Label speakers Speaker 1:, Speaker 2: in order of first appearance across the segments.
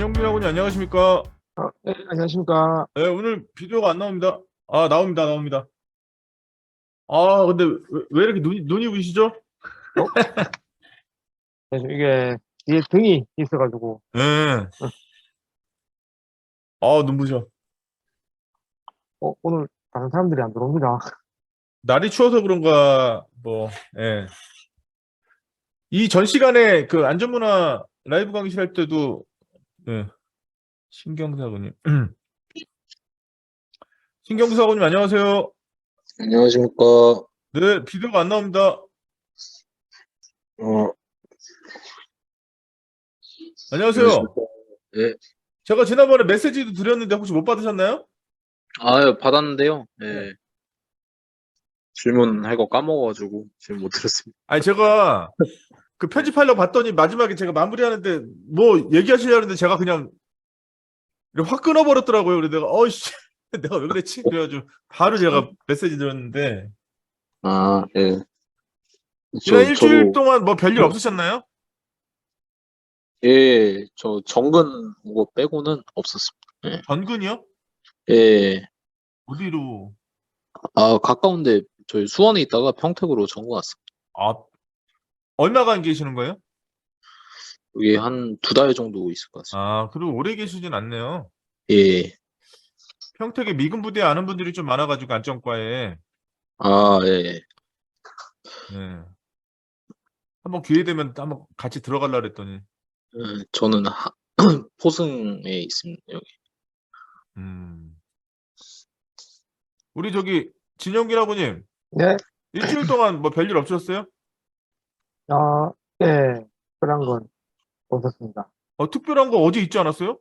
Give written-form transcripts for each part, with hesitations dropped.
Speaker 1: 진영빈하고님 안녕하십니까?
Speaker 2: 네, 안녕하십니까.
Speaker 1: 네, 오늘 비디오가 안 나옵니다. 아, 나옵니다. 아, 근데 왜 이렇게 눈이 부시죠?
Speaker 2: 어? 네, 이게 뒤에 등이 있어가지고
Speaker 1: 네.
Speaker 2: 어,
Speaker 1: 아, 눈부셔.
Speaker 2: 오늘 다른 사람들이 안 들어옵니다.
Speaker 1: 날이 추워서 그런가, 뭐, 예. 이 전 시간에 그 안전문화 라이브 강의실 할 때도, 예, 신경사고님. 신경사고님 안녕하세요.
Speaker 3: 안녕하십니까.
Speaker 1: 네, 비디오가 안 나옵니다.
Speaker 3: 어,
Speaker 1: 안녕하세요.
Speaker 3: 안녕하십니까. 예.
Speaker 1: 제가 지난번에 메시지도 드렸는데 혹시 못 받으셨나요?
Speaker 3: 받았는데요.
Speaker 1: 네.
Speaker 3: 예. 질문할 거 까먹어가지고 질문 못 드렸습니다.
Speaker 1: 아니, 제가 그 편집하려고 봤더니 마지막에 제가 마무리하는데 뭐 얘기하시려는데 제가 그냥 이렇게 확 끊어버렸더라고요. 그래서 내가 어이씨 내가 왜 그랬지? 그래가지고 바로 제가 메시지 드렸는데
Speaker 3: 아, 예.
Speaker 1: 지난 일주일
Speaker 3: 저도,
Speaker 1: 동안 뭐 별일 없으셨나요?
Speaker 3: 예, 저 정근 거 빼고는 없었습니다. 예.
Speaker 1: 전근이요?
Speaker 3: 예.
Speaker 1: 어디로?
Speaker 3: 가까운데 저희 수원에 있다가 평택으로 전근 왔습니다.
Speaker 1: 아, 얼마간 계시는 거예요?
Speaker 3: 여기 한 2달 정도 있을 것 같습니다.
Speaker 1: 아, 그리고 오래 계시진 않네요.
Speaker 3: 예.
Speaker 1: 평택에 미군 부대 아는 분들이 좀 많아가지고 안전과에
Speaker 3: 예.
Speaker 1: 네. 한번 기회 되면 한번 같이 들어가려 그랬더니
Speaker 3: 저는 포승에 있습니다. 여기.
Speaker 1: 음. 우리 저기 진영길 아버님
Speaker 2: 네,
Speaker 1: 일주일 동안 뭐 별일 없으셨어요?
Speaker 2: 네, 그런 건 없었습니다.
Speaker 1: 특별한 거 어제 있지 않았어요?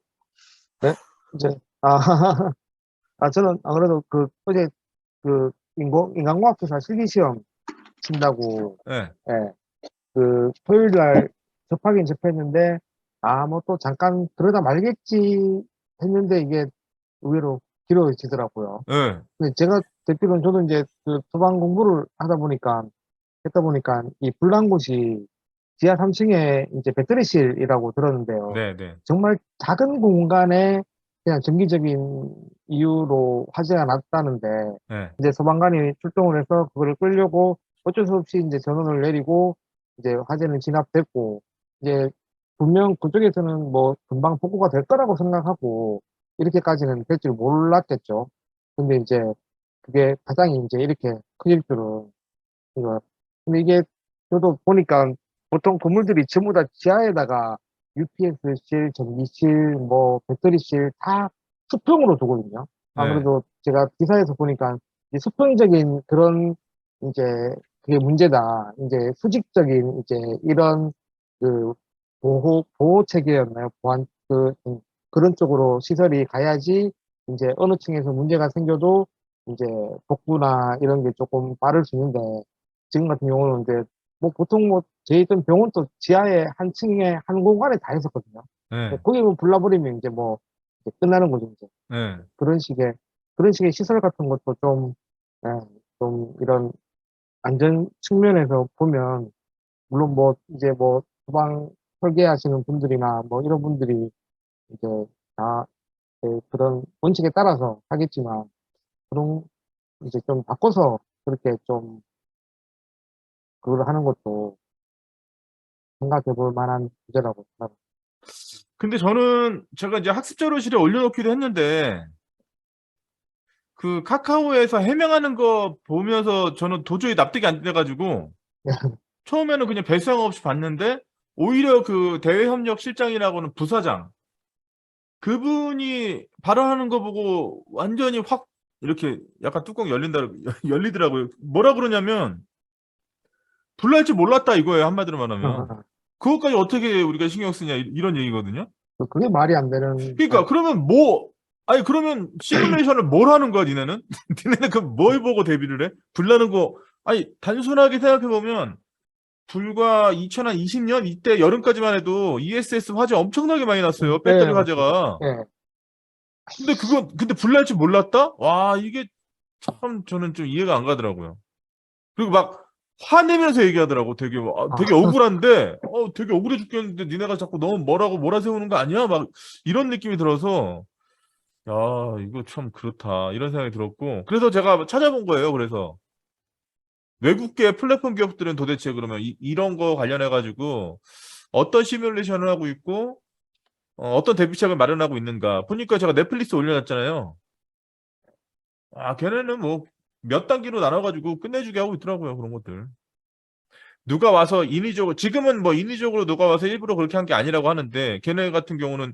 Speaker 2: 네, 이제, 아, 저는 안 그래도 어제 인간과학 기사 실기시험 친다고,
Speaker 1: 네.
Speaker 2: 예, 토요일 날 접하긴 접했는데, 뭐 또 잠깐 들여다 말겠지 했는데 이게 의외로 길어지더라고요.
Speaker 1: 네.
Speaker 2: 근데 제가 듣기로는 저도 이제 소방 공부를 했다 보니까 이 불난 곳이 지하 3층에 이제 배터리실이라고 들었는데요.
Speaker 1: 네, 네.
Speaker 2: 정말 작은 공간에 그냥 정기적인 이유로 화재가 났다는데
Speaker 1: 네.
Speaker 2: 이제 소방관이 출동을 해서 그거를 끌려고 어쩔 수 없이 이제 전원을 내리고 이제 화재는 진압됐고 이제 분명 그쪽에서는 뭐 금방 복구가 될 거라고 생각하고 이렇게까지는 될 줄 몰랐겠죠. 근데 이제 그게 가장이 이제 이렇게 커질 줄은 이거 근데 이게 저도 보니까 보통 건물들이 전부 다 지하에다가 UPS실, 전기실, 뭐 배터리실 다 수평으로 두거든요.
Speaker 1: 네.
Speaker 2: 아무래도 제가 기사에서 보니까 이 수평적인 그런 이제 그게 문제다. 이제 수직적인 이제 이런 그 보호 체계였나요? 그런 쪽으로 시설이 가야지 이제 어느 층에서 문제가 생겨도 이제 복구나 이런 게 조금 빠를 수 있는데 지금 같은 경우는 이제 뭐 보통 뭐 저희 있던 병원도 지하에 한 층에 한 공간에 다 있었거든요.
Speaker 1: 네.
Speaker 2: 거기 뭐 불나버리면 이제 뭐 이제 끝나는 거죠 이제
Speaker 1: 네.
Speaker 2: 그런 식의 시설 같은 것도 예, 좀 이런 안전 측면에서 보면 물론 뭐 이제 뭐 소방 설계하시는 분들이나 뭐 이런 분들이 이제 다 그런 원칙에 따라서 하겠지만 그런 이제 좀 바꿔서 그렇게 좀 그걸 하는 것도 생각해 볼 만한 주제라고 생각합니다.
Speaker 1: 근데 저는 제가 이제 학습 자료실에 올려놓기도 했는데 그 카카오에서 해명하는 거 보면서 저는 도저히 납득이 안 돼가지고 처음에는 그냥 별생 없이 봤는데 오히려 그 대외협력실장이라고는 부사장 그분이 발언하는 거 보고 완전히 확 이렇게 약간 뚜껑 열리더라고요. 뭐라 그러냐면 불날 줄 몰랐다 이거예요. 한마디로 말하면. 그것까지 어떻게 우리가 신경 쓰냐 이런 얘기거든요.
Speaker 2: 그게 말이 안 되는,
Speaker 1: 그러니까 그러면 뭐 아니 그러면 시뮬레이션을 뭘 하는 거야 니네는? 니네는 그 뭘 보고 대비를 해? 불나는 거 아니 단순하게 생각해 보면 불과 2020년 이때 여름까지만 해도 ESS 화재 엄청나게 많이 났어요. 배터리
Speaker 2: 네, 맞습니다.
Speaker 1: 화재가.
Speaker 2: 예,
Speaker 1: 근데 불날 줄 몰랐다? 와 이게 참 저는 좀 이해가 안 가더라고요. 그리고 막 화내면서 얘기하더라고. 되게
Speaker 2: 아,
Speaker 1: 되게 억울한데 되게 억울해 죽겠는데 니네가 자꾸 너무 뭐라고 몰아세우는 거 아니야? 막 이런 느낌이 들어서 야, 이거 참 그렇다. 이런 생각이 들었고 그래서 제가 찾아본 거예요. 그래서 외국계 플랫폼 기업들은 도대체 그러면 이런 거 관련해 가지고 어떤 시뮬레이션을 하고 있고 어떤 대비책을 마련하고 있는가 보니까 제가 넷플릭스 올려놨잖아요. 걔네는 뭐 몇 단계로 나눠가지고 끝내주게 하고 있더라고요. 그런 것들. 누가 와서 인위적으로 지금은 뭐 인위적으로 누가 와서 일부러 그렇게 한 게 아니라고 하는데 걔네 같은 경우는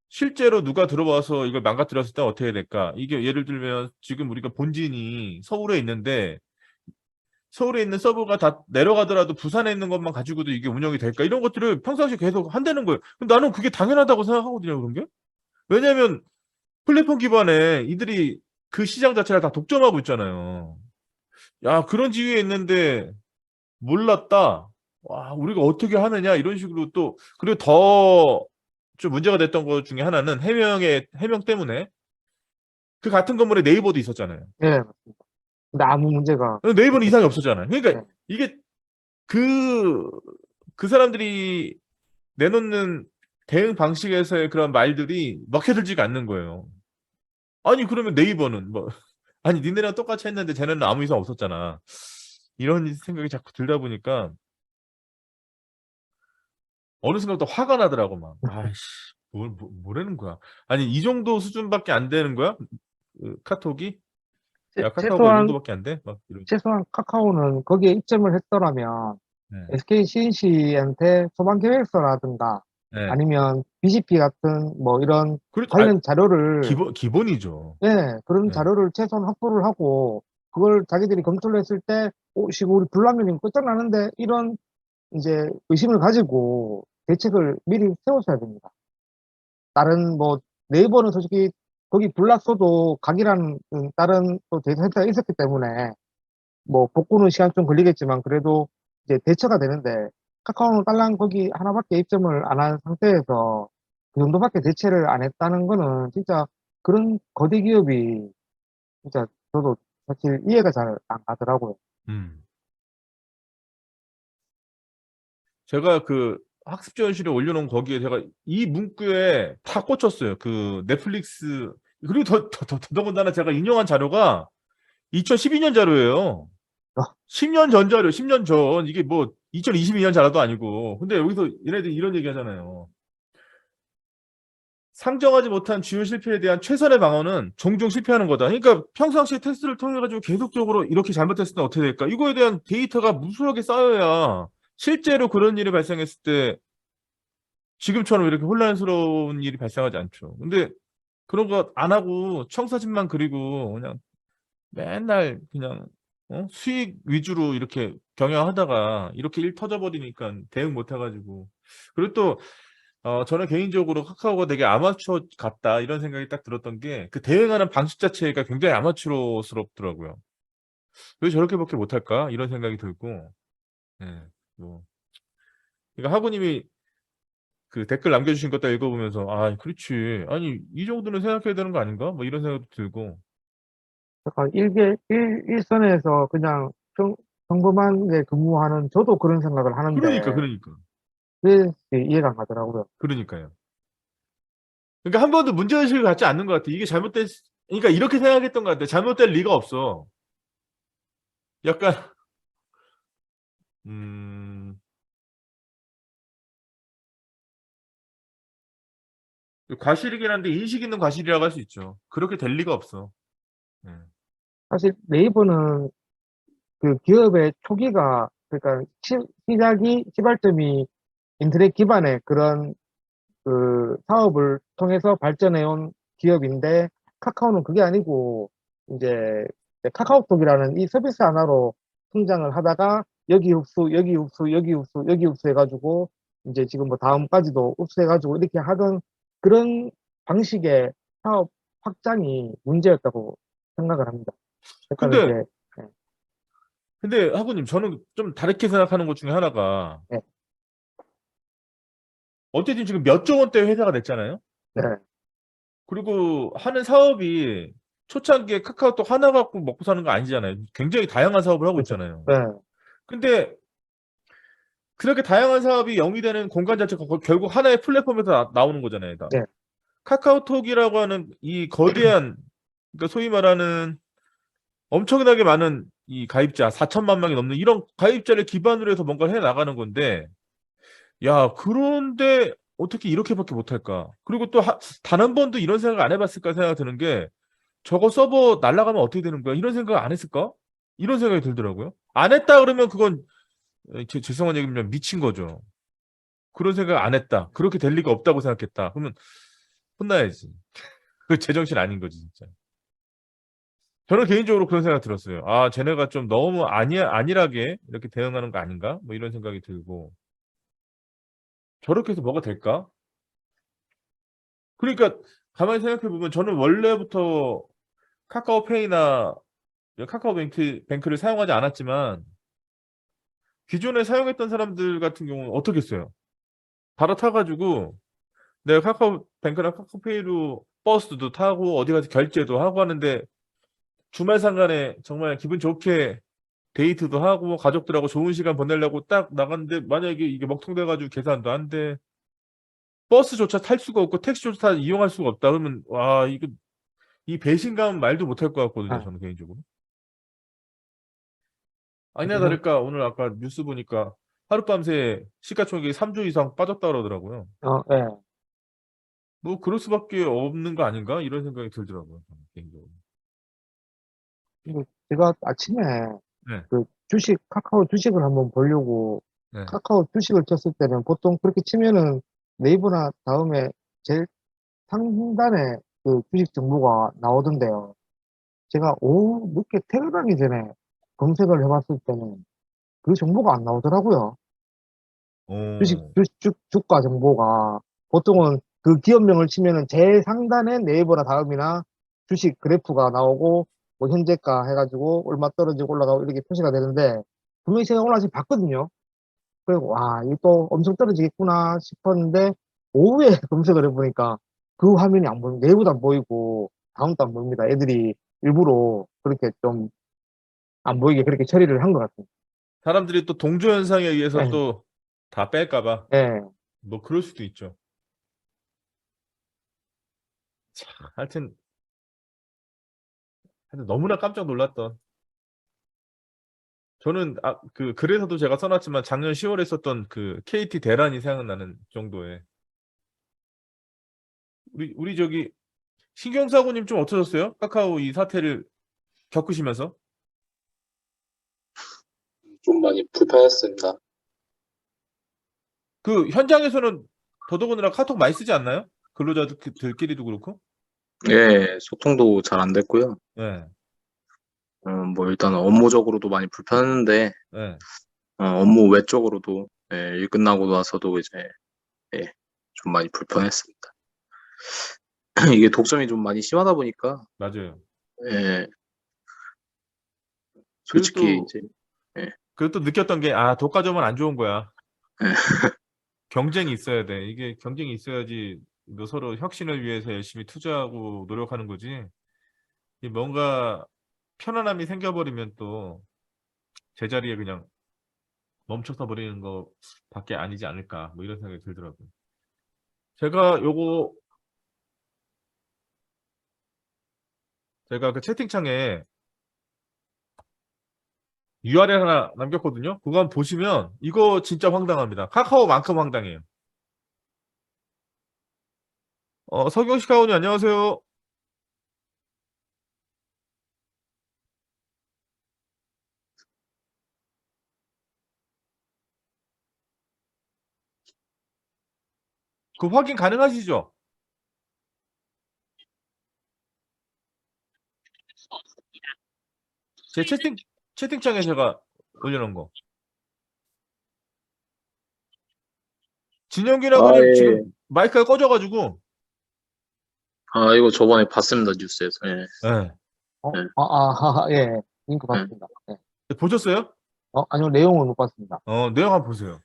Speaker 1: 실제로 누가 들어와서 이걸 망가뜨렸을 때 어떻게 될까? 이게 예를 들면 지금 우리가 본진이 서울에 있는데 서울에 있는 서버가 다 내려가더라도 부산에 있는 것만 가지고도 이게 운영이 될까? 이런 것들을 평상시에 계속 한다는 거예요. 근데 나는 그게 당연하다고 생각하거든요. 그런 게. 왜냐면 플랫폼 기반에 이들이 그 시장 자체를 다 독점하고 있잖아요. 야, 그런 지위에 있는데 몰랐다. 와, 우리가 어떻게 하느냐 이런 식으로 또 그리고 더 좀 문제가 됐던 것 중에 하나는 해명 때문에 그 같은 건물에 네이버도 있었잖아요.
Speaker 2: 예, 맞습니다. 근데 아무 문제가
Speaker 1: 네이버는 이상이
Speaker 2: 없었죠.
Speaker 1: 없었잖아요.
Speaker 2: 예,
Speaker 1: 그러니까 이게 그, 그 사람들이 내놓는 대응 방식에서의 그런 말들이 먹혀들지가 않는 거예요. 아니, 그러면 네이버는 뭐, 아니, 니네랑 똑같이 했는데 쟤네는 아무 이상 없었잖아. 이런 생각이 자꾸 들다 보니까 어느 순간부터 화가 나더라고, 막. 아이씨, 뭐라는 거야. 아니, 이 정도 수준밖에 안 되는 거야? 카톡이? 야, 카카오가 이
Speaker 2: 최소한
Speaker 1: 정도밖에 안 돼? 막 이런.
Speaker 2: 카카오는 거기에 입점을 했더라면
Speaker 1: 네.
Speaker 2: SK CNC한테 소방 계획서라든가
Speaker 1: 네.
Speaker 2: 아니면 BCP 같은 뭐 이런
Speaker 1: 그렇죠.
Speaker 2: 관련 자료를
Speaker 1: 기본이죠.
Speaker 2: 예, 그런
Speaker 1: 네.
Speaker 2: 자료를 최소한 확보를 하고 그걸 자기들이 검토를 했을 때 지금 우리 불나면이 끝장나는데 이런 이제 의심을 가지고 대책을 미리 세웠어야 됩니다. 다른 뭐 네이버는 솔직히 거기 불났어도 각이라는 다른 또 데이터 센터가 있었기 때문에 뭐 복구는 시간 좀 걸리겠지만 그래도 이제 대처가 되는데 카카오는 딸랑 거기 하나밖에 입점을 안 한 상태에서 그 정도밖에 대체를 안 했다는 거는 진짜 그런 거대 기업이 진짜 저도 사실 이해가 잘 안 가더라고요.
Speaker 1: 음. 제가 그 학습 지원실에 올려놓은 거기에 제가 이 문구에 다 꽂혔어요. 그 넷플릭스 그리고 더군다나 제가 인용한 자료가 2012년 자료예요.
Speaker 2: 아,
Speaker 1: 10년 전 자료, 10년 전 이게 뭐 2022년 자료도 아니고. 근데 여기서 얘네들이 이런 얘기 하잖아요. 상정하지 못한 주요 실패에 대한 최선의 방어는 종종 실패하는 거다. 그러니까 평상시에 테스트를 통해 가지고 계속적으로 이렇게 잘못했을 때 어떻게 될까? 이거에 대한 데이터가 무수하게 쌓여야 실제로 그런 일이 발생했을 때 지금처럼 이렇게 혼란스러운 일이 발생하지 않죠. 근데 그런 거 안 하고 청사진만 그리고 그냥 맨날 그냥 수익 위주로 이렇게 경영하다가 이렇게 일 터져버리니까 대응 못 해가지고 그리고 또 저는 개인적으로 카카오가 되게 아마추어 같다 이런 생각이 딱 들었던 게 그 대응하는 방식 자체가 굉장히 아마추어스럽더라고요. 왜 저렇게밖에 못할까 이런 생각이 들고 예, 뭐 그러니까 하구님이 그 댓글 남겨주신 것도 읽어보면서 아 그렇지 아니 이 정도는 생각해야 되는 거 아닌가 뭐 이런 생각도 들고
Speaker 2: 약간 일선에서 그냥 평범하게 근무하는 저도 그런 생각을
Speaker 1: 그러니까
Speaker 2: 하는데
Speaker 1: 그러니까
Speaker 2: 왜 이해가 안 가더라고요.
Speaker 1: 그러니까요. 그러니까 한 번도 문제의식을 갖지 않는 것 같아. 이게 잘못됐, 그러니까 이렇게 생각했던 것 같아. 잘못될 리가 없어. 약간, 음, 과실이긴 한데 인식 있는 과실이라고 할 수 있죠. 그렇게 될 리가 없어. 예.
Speaker 2: 사실 네이버는 그 기업의 초기가 그러니까 시작이 시발점이 인터넷 기반의 그런 그 사업을 통해서 발전해온 기업인데 카카오는 그게 아니고 이제 카카오톡이라는 이 서비스 하나로 성장을 하다가 여기 흡수, 여기 흡수, 여기 흡수, 여기 흡수 해가지고 이제 지금 뭐 다음까지도 흡수해가지고 이렇게 하던 그런 방식의 사업 확장이 문제였다고 생각을 합니다. 그러니까
Speaker 1: 근데,
Speaker 2: 이제 네,
Speaker 1: 하구님, 저는 좀 다르게 생각하는 것 중에 하나가,
Speaker 2: 네,
Speaker 1: 어쨌든 지금 몇 조 원대 회사가 됐잖아요?
Speaker 2: 네,
Speaker 1: 그리고 하는 사업이 초창기에 카카오톡 하나 갖고 먹고 사는 거 아니잖아요. 굉장히 다양한 사업을 하고
Speaker 2: 그렇죠.
Speaker 1: 있잖아요.
Speaker 2: 네,
Speaker 1: 근데 그렇게 다양한 사업이 영위되는 공간 자체가 결국 하나의 플랫폼에서 나오는 거잖아요. 다.
Speaker 2: 네.
Speaker 1: 카카오톡이라고 하는 이 거대한, 그러니까 소위 말하는 엄청나게 많은 이 가입자, 4천만 명이 넘는 이런 가입자를 기반으로 해서 뭔가를 해 나가는 건데, 야, 그런데 어떻게 이렇게밖에 못할까? 그리고 또 단 한 번도 이런 생각 안 해봤을까 생각 드는 게, 저거 서버 날아가면 어떻게 되는 거야? 이런 생각 안 했을까? 이런 생각이 들더라고요. 안 했다 그러면 그건 죄송한 얘기면 미친 거죠. 그런 생각 안 했다. 그렇게 될 리가 없다고 생각했다. 그러면 혼나야지. 그 제정신 아닌 거지, 진짜. 저는 개인적으로 그런 생각 들었어요. 아, 쟤네가 좀 너무 안일하게 이렇게 대응하는 거 아닌가? 뭐 이런 생각이 들고. 저렇게 해서 뭐가 될까? 그러니까 가만히 생각해 보면 저는 원래부터 카카오페이나 카카오뱅크를 사용하지 않았지만 기존에 사용했던 사람들 같은 경우는 어떻게 했어요? 갈아타가지고 내가 카카오뱅크나 카카오페이로 버스도 타고 어디 가서 결제도 하고 하는데 주말 상간에 정말 기분 좋게 데이트도 하고 가족들하고 좋은 시간 보내려고 딱 나갔는데 만약에 이게 먹통돼가지고 계산도 안 돼. 버스조차 탈 수가 없고 택시조차 이용할 수가 없다. 그러면 와 이거 이 배신감 말도 못할 것 같거든요.
Speaker 2: 아,
Speaker 1: 저는 개인적으로. 아니나
Speaker 2: 지금,
Speaker 1: 다를까 오늘 아까 뉴스 보니까 하룻밤새 시가총액이 3조 이상 빠졌다 그러더라고요.
Speaker 2: 예.
Speaker 1: 뭐 그럴 수밖에 없는 거 아닌가? 이런 생각이 들더라고요. 저는 개인적으로.
Speaker 2: 그리고 제가 아침에
Speaker 1: 네,
Speaker 2: 그 카카오 주식을 한번 보려고
Speaker 1: 네.
Speaker 2: 카카오 주식을 쳤을 때는 보통 그렇게 치면은 네이버나 다음에 제일 상단에 그 주식 정보가 나오던데요. 제가 오후 늦게 퇴근하기 전에 검색을 해봤을 때는 그 정보가 안 나오더라고요.
Speaker 1: 오,
Speaker 2: 주가 정보가 보통은 그 기업명을 치면은 제일 상단에 네이버나 다음이나 주식 그래프가 나오고 뭐 현재가 해가지고 얼마 떨어지고 올라가고 이렇게 표시가 되는데 분명히 제가 오늘 아침 봤거든요. 그리고 와, 이거 또 엄청 떨어지겠구나 싶었는데 오후에 검색을 해보니까 그 화면이 안 보이고 네이버도 안 보이고 다음도 안 보입니다. 애들이 일부러 그렇게 좀 안 보이게 그렇게 처리를 한 것 같아요.
Speaker 1: 사람들이 또 동조 현상에 의해서
Speaker 2: 예,
Speaker 1: 또 다 뺄까 봐.
Speaker 2: 예.
Speaker 1: 뭐 그럴 수도 있죠. 하여튼 너무나 깜짝 놀랐던. 저는 그 글에서도 제가 써놨지만 작년 10월에 썼던 그 KT 대란이 생각나는 정도의. 우리 저기 신경사고님 좀 어떠셨어요? 카카오 이 사태를 겪으시면서?
Speaker 3: 좀 많이 불편했습니다.
Speaker 1: 그 현장에서는 더더군다나 카톡 많이 쓰지 않나요? 근로자들끼리도 그렇고.
Speaker 3: 예, 소통도 잘 안 됐고요.
Speaker 1: 예,
Speaker 3: 뭐 일단 업무적으로도 많이 불편했는데
Speaker 1: 예.
Speaker 3: 업무 외적으로도 예, 일 끝나고 나서도 이제 예, 좀 많이 불편했습니다. 이게 독점이 좀 많이 심하다 보니까
Speaker 1: 맞아요.
Speaker 3: 예,
Speaker 1: 그리고
Speaker 3: 솔직히
Speaker 1: 또
Speaker 3: 이제 예,
Speaker 1: 그리고 또 느꼈던 게 독과점은 안 좋은 거야.
Speaker 3: 예,
Speaker 1: 경쟁이 있어야 돼. 이게 경쟁이 있어야지 너 서로 혁신을 위해서 열심히 투자하고 노력하는 거지. 이 뭔가 편안함이 생겨버리면 또 제자리에 그냥 멈춰서 버리는 거밖에 아니지 않을까. 뭐 이런 생각이 들더라고요. 제가 그 채팅창에 URL 하나 남겼거든요. 그거 한번 보시면 이거 진짜 황당합니다. 카카오만큼 황당해요. 서경식 가오님 안녕하세요. 그 확인 가능하시죠? 제 채팅창에 제가 올려놓은 거. 진영균
Speaker 3: 아,
Speaker 1: 하고님
Speaker 3: 예.
Speaker 1: 지금 마이크가 꺼져가지고
Speaker 3: 이거 저번에 봤습니다, 뉴스에서. 예,
Speaker 1: 예.
Speaker 3: 예,
Speaker 2: 예. 링크
Speaker 3: 예.
Speaker 2: 봤습니다. 예.
Speaker 1: 보셨어요?
Speaker 2: 아니요, 내용은 못 봤습니다.
Speaker 1: 내용 한번 보세요.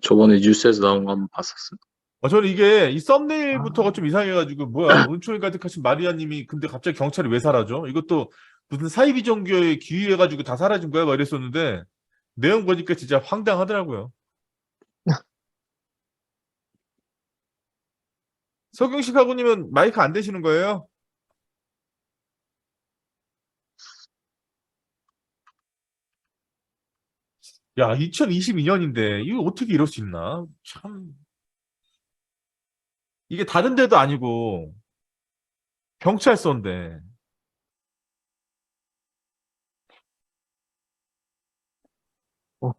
Speaker 3: 저번에 뉴스에서 나온 거 한번 봤었습니다.
Speaker 1: 저는 이게 이 썸네일부터가
Speaker 2: 아,
Speaker 1: 좀 이상해가지고 뭐야 은총이 가득하신 마리아님이 근데 갑자기 경찰이 왜 사라져? 이것도 무슨 사이비 종교에 기유해가지고 다 사라진 거야? 막 이랬었는데, 내용 보니까 진짜 황당하더라고요. 서경식 하고님은 마이크 안 되시는 거예요? 야, 2022년인데, 이거 어떻게 이럴 수 있나? 참. 이게 다른 데도 아니고, 경찰서인데.
Speaker 2: 어,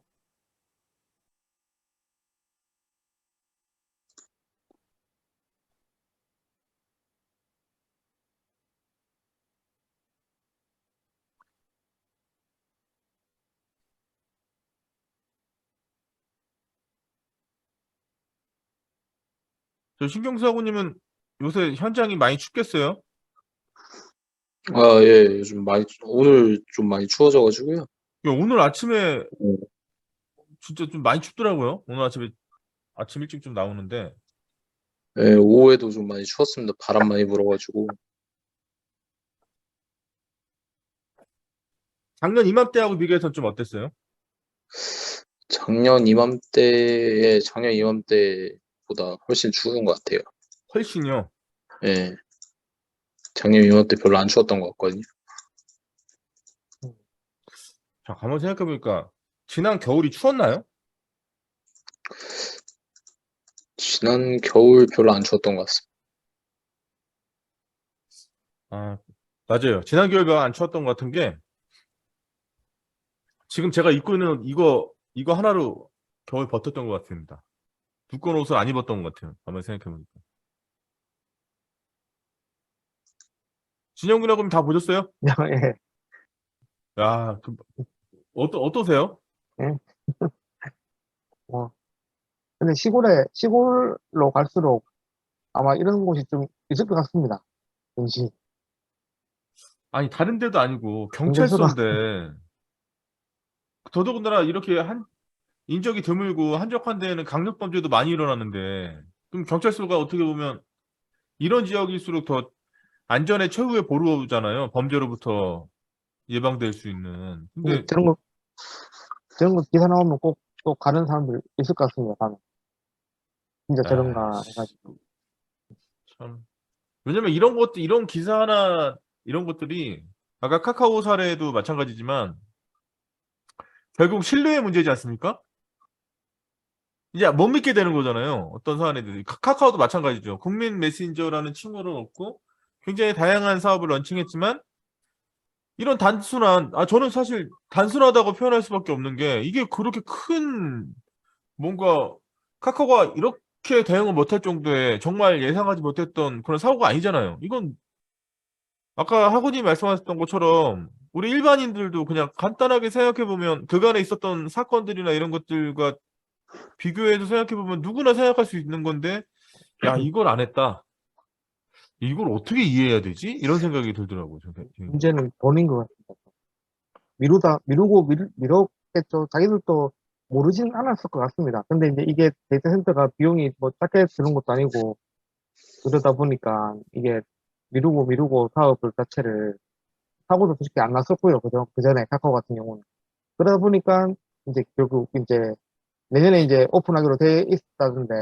Speaker 1: 저 신경수 하고님은 요새 현장이 많이 춥겠어요?
Speaker 3: 아, 예, 요즘 오늘 좀 많이 추워져가지고요.
Speaker 1: 야, 오늘 아침에
Speaker 3: 네.
Speaker 1: 진짜 좀 많이 춥더라고요. 오늘 아침에 아침 일찍 좀 나오는데.
Speaker 3: 예, 오후에도 좀 많이 추웠습니다. 바람 많이 불어가지고.
Speaker 1: 작년 이맘때하고 비교해서 좀 어땠어요?
Speaker 3: 작년 이맘때보다 훨씬 추운 것 같아요.
Speaker 1: 훨씬요.
Speaker 3: 예, 작년 이맘때 별로 안 추웠던 것 같거든요.
Speaker 1: 자, 가만 생각해보니까 지난 겨울이 추웠나요?
Speaker 3: 지난 겨울 별로 안 추웠던 것 같습니다.
Speaker 1: 아, 맞아요. 지난 겨울 별로 안 추웠던 것 같은 게 지금 제가 입고 있는 이거 하나로 겨울 버텼던 것 같습니다. 두꺼운 옷을 안 입었던 것 같아요. 가만 생각해보니까. 진영군하고는 다 보셨어요?
Speaker 2: 예,
Speaker 1: 야, 어떠세요?
Speaker 2: 예. 어, 근데 시골로 갈수록 아마 이런 곳이 좀 있을 것 같습니다. 왠지.
Speaker 1: 아니, 다른 데도 아니고
Speaker 2: 경찰서가,
Speaker 1: 경찰서인데 더더군다나 이렇게 인적이 드물고 한적한 데에는 강력범죄도 많이 일어나는데 그럼 경찰서가 어떻게 보면 이런 지역일수록 더 안전의 최후의 보루잖아요. 범죄로부터 예방될 수 있는.
Speaker 2: 근데
Speaker 1: 근데
Speaker 2: 저런 거 기사 나오면 꼭 또 가는 사람들 있을 것 같습니다. 가면. 진짜
Speaker 1: 아,
Speaker 2: 저런가 해가지고.
Speaker 1: 참. 왜냐면 이런 기사 하나 이런 것들이 아까 카카오 사례도 마찬가지지만 결국 신뢰의 문제지 않습니까? 이제 못 믿게 되는 거잖아요. 어떤 사안에도. 카카오도 마찬가지죠. 국민 메신저라는 칭호를 얻고 굉장히 다양한 사업을 런칭했지만 이런 저는 사실 단순하다고 표현할 수밖에 없는 게 이게 그렇게 큰 뭔가 카카오가 이렇게 대응을 못할 정도의 정말 예상하지 못했던 그런 사고가 아니잖아요. 이건 아까 학우님 말씀하셨던 것처럼 우리 일반인들도 그냥 간단하게 생각해보면 그간에 있었던 사건들이나 이런 것들과 비교해서 생각해보면 누구나 생각할 수 있는 건데 야, 이걸 안 했다. 이걸 어떻게 이해해야 되지? 이런 생각이 들더라고요.
Speaker 2: 문제는 돈인 것 같습니다. 미뤘겠죠. 자기들도 모르진 않았을 것 같습니다. 근데 이제 이게 데이터 센터가 비용이 뭐 작게 드는 것도 아니고 그러다 보니까 이게 미루고 사업을 자체를 사고도 솔직히 안 났었고요. 그 전에 카카오 같은 경우는. 그러다 보니까 이제 결국 이제 내년에 이제 오픈하기로 돼 있다던데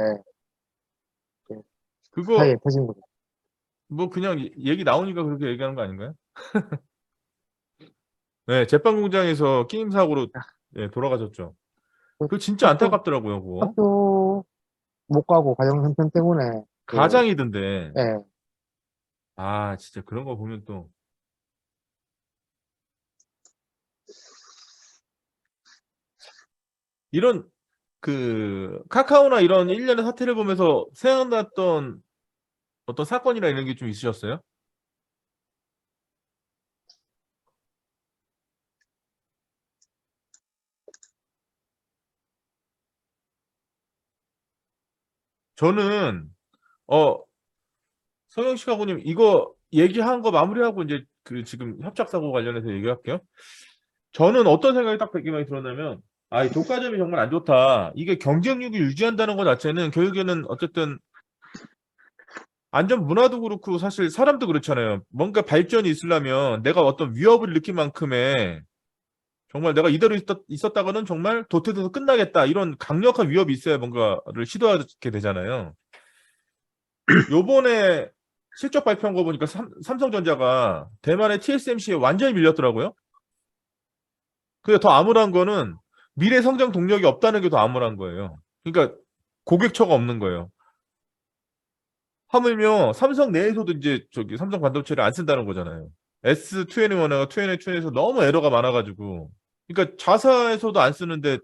Speaker 2: 이제 사이에
Speaker 1: 그거
Speaker 2: 터진 거죠.
Speaker 1: 뭐 그냥 얘기 나오니까 그렇게 얘기하는 거 아닌가요? 네, 제빵공장에서 끼임 사고로 예, 돌아가셨죠.
Speaker 2: 그
Speaker 1: 그거 진짜
Speaker 2: 학교
Speaker 1: 안타깝더라고요, 그거.
Speaker 2: 학교 못 가고 가정 형편 때문에 그
Speaker 1: 가장이던데.
Speaker 2: 예,
Speaker 1: 아, 진짜 그런 거 보면 또 이런 카카오나 이런 일련의 사태를 보면서 생각났던 어떤 사건이나 이런 게 좀 있으셨어요? 저는 어 성영 씨 하고님 이거 얘기한 거 마무리하고 이제 지금 협착 사고 관련해서 얘기할게요. 저는 어떤 생각이 딱 되게 많이 들었냐면 이 독과점이 정말 안 좋다. 이게 경쟁력을 유지한다는 것 자체는 결국에는 어쨌든 안전 문화도 그렇고 사실 사람도 그렇잖아요. 뭔가 발전이 있으려면 내가 어떤 위협을 느낀 만큼의 정말 내가 이대로 있었다가는 정말 도태돼서 끝나겠다. 이런 강력한 위협이 있어야 뭔가를 시도하게 되잖아요. 요번에 실적 발표한 거 보니까 삼성전자가 대만의 TSMC에 완전히 밀렸더라고요. 근데 더 암울한 거는 미래 성장 동력이 없다는 게 더 암울한 거예요. 그러니까 고객처가 없는 거예요. 하물며 삼성 내에서도 이제 저기 삼성 반도체를 안 쓴다는 거잖아요. S21과 22에서 너무 에러가 많아가지고. 그러니까 자사에서도 안 쓰는데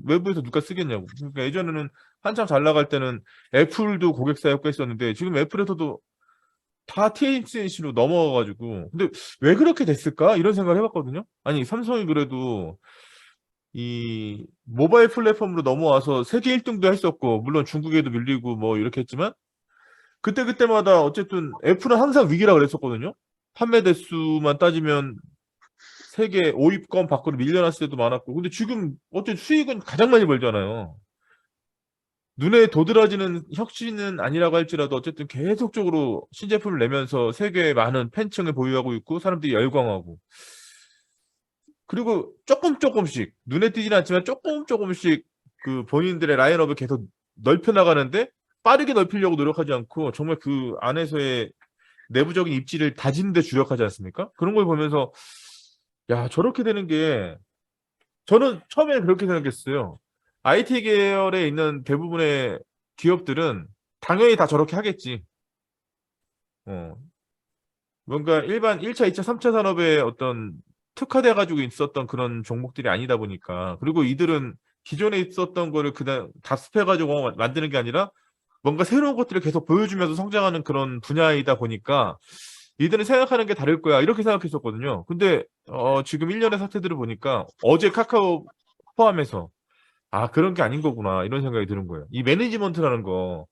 Speaker 1: 외부에서 누가 쓰겠냐고. 그러니까 예전에는 한참 잘 나갈 때는 애플도 고객사 효과 있었는데 지금 애플에서도 다 TSMC로 넘어가가지고. 근데 왜 그렇게 됐을까? 이런 생각을 해봤거든요. 아니, 삼성이 그래도 이 모바일 플랫폼으로 넘어와서 세계 1등도 했었고, 물론 중국에도 밀리고 뭐 이렇게 했지만, 그때마다 어쨌든 애플은 항상 위기라 그랬었거든요. 판매 대수만 따지면 세계 5위권 밖으로 밀려났을 때도 많았고, 근데 지금 어쨌든 수익은 가장 많이 벌잖아요. 눈에 도드라지는 혁신은 아니라고 할지라도 어쨌든 계속적으로 신제품을 내면서 세계에 많은 팬층을 보유하고 있고 사람들이 열광하고 그리고 조금씩 눈에 띄지는 않지만 조금씩 그 본인들의 라인업을 계속 넓혀 나가는데 빠르게 넓히려고 노력하지 않고 정말 그 안에서의 내부적인 입지를 다지는 데 주력하지 않습니까? 그런 걸 보면서 야, 저렇게 되는 게 저는 처음에 그렇게 생각했어요. IT 계열에 있는 대부분의 기업들은 당연히 다 저렇게 하겠지. 어, 뭔가 일반 1차, 2차, 3차 산업에 어떤 특화돼 가지고 있었던 그런 종목들이 아니다 보니까 그리고 이들은 기존에 있었던 거를 그냥 답습해 가지고 만드는 게 아니라 뭔가 새로운 것들을 계속 보여주면서 성장하는 그런 분야이다 보니까 이들은 생각하는 게 다를 거야 이렇게 생각했었거든요. 근데 지금 1년의 사태들을 보니까 어제 카카오 포함해서 아, 그런 게 아닌 거구나 이런 생각이 드는 거예요. 이 매니지먼트라는 거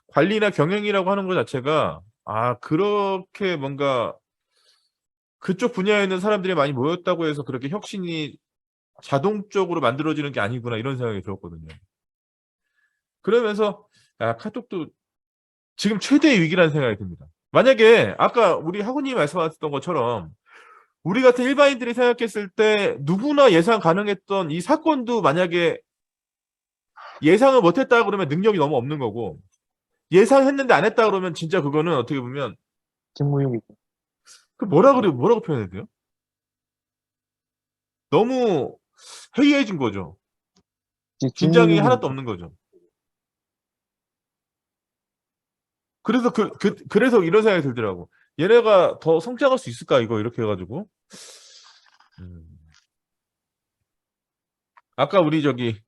Speaker 1: 관리나 경영이라고 하는 것 자체가 아, 그렇게 뭔가 그쪽 분야에 있는 사람들이 많이 모였다고 해서 그렇게 혁신이 자동적으로 만들어지는 게 아니구나 이런 생각이 들었거든요. 그러면서 야, 카톡도 지금 최대의 위기라는 생각이 듭니다. 만약에 아까 우리 학우님이 말씀하셨던 것처럼 우리 같은 일반인들이 생각했을 때 누구나 예상 가능했던 이 사건도 만약에 예상을 못했다 그러면 능력이 너무 없는 거고 예상했는데 안 했다 그러면 진짜 그거는 어떻게 보면
Speaker 2: 직무유기죠.
Speaker 1: 그 뭐라고 표현해야 돼요? 너무 해이해진 거죠. 긴장이 하나도
Speaker 2: 직무유기입니다.
Speaker 1: 없는 거죠. 그래서 그래서 이런 생각이 들더라고. 얘네가 더 성장할 수 있을까 이거 이렇게 해가지고. 음. 아까 우리 저기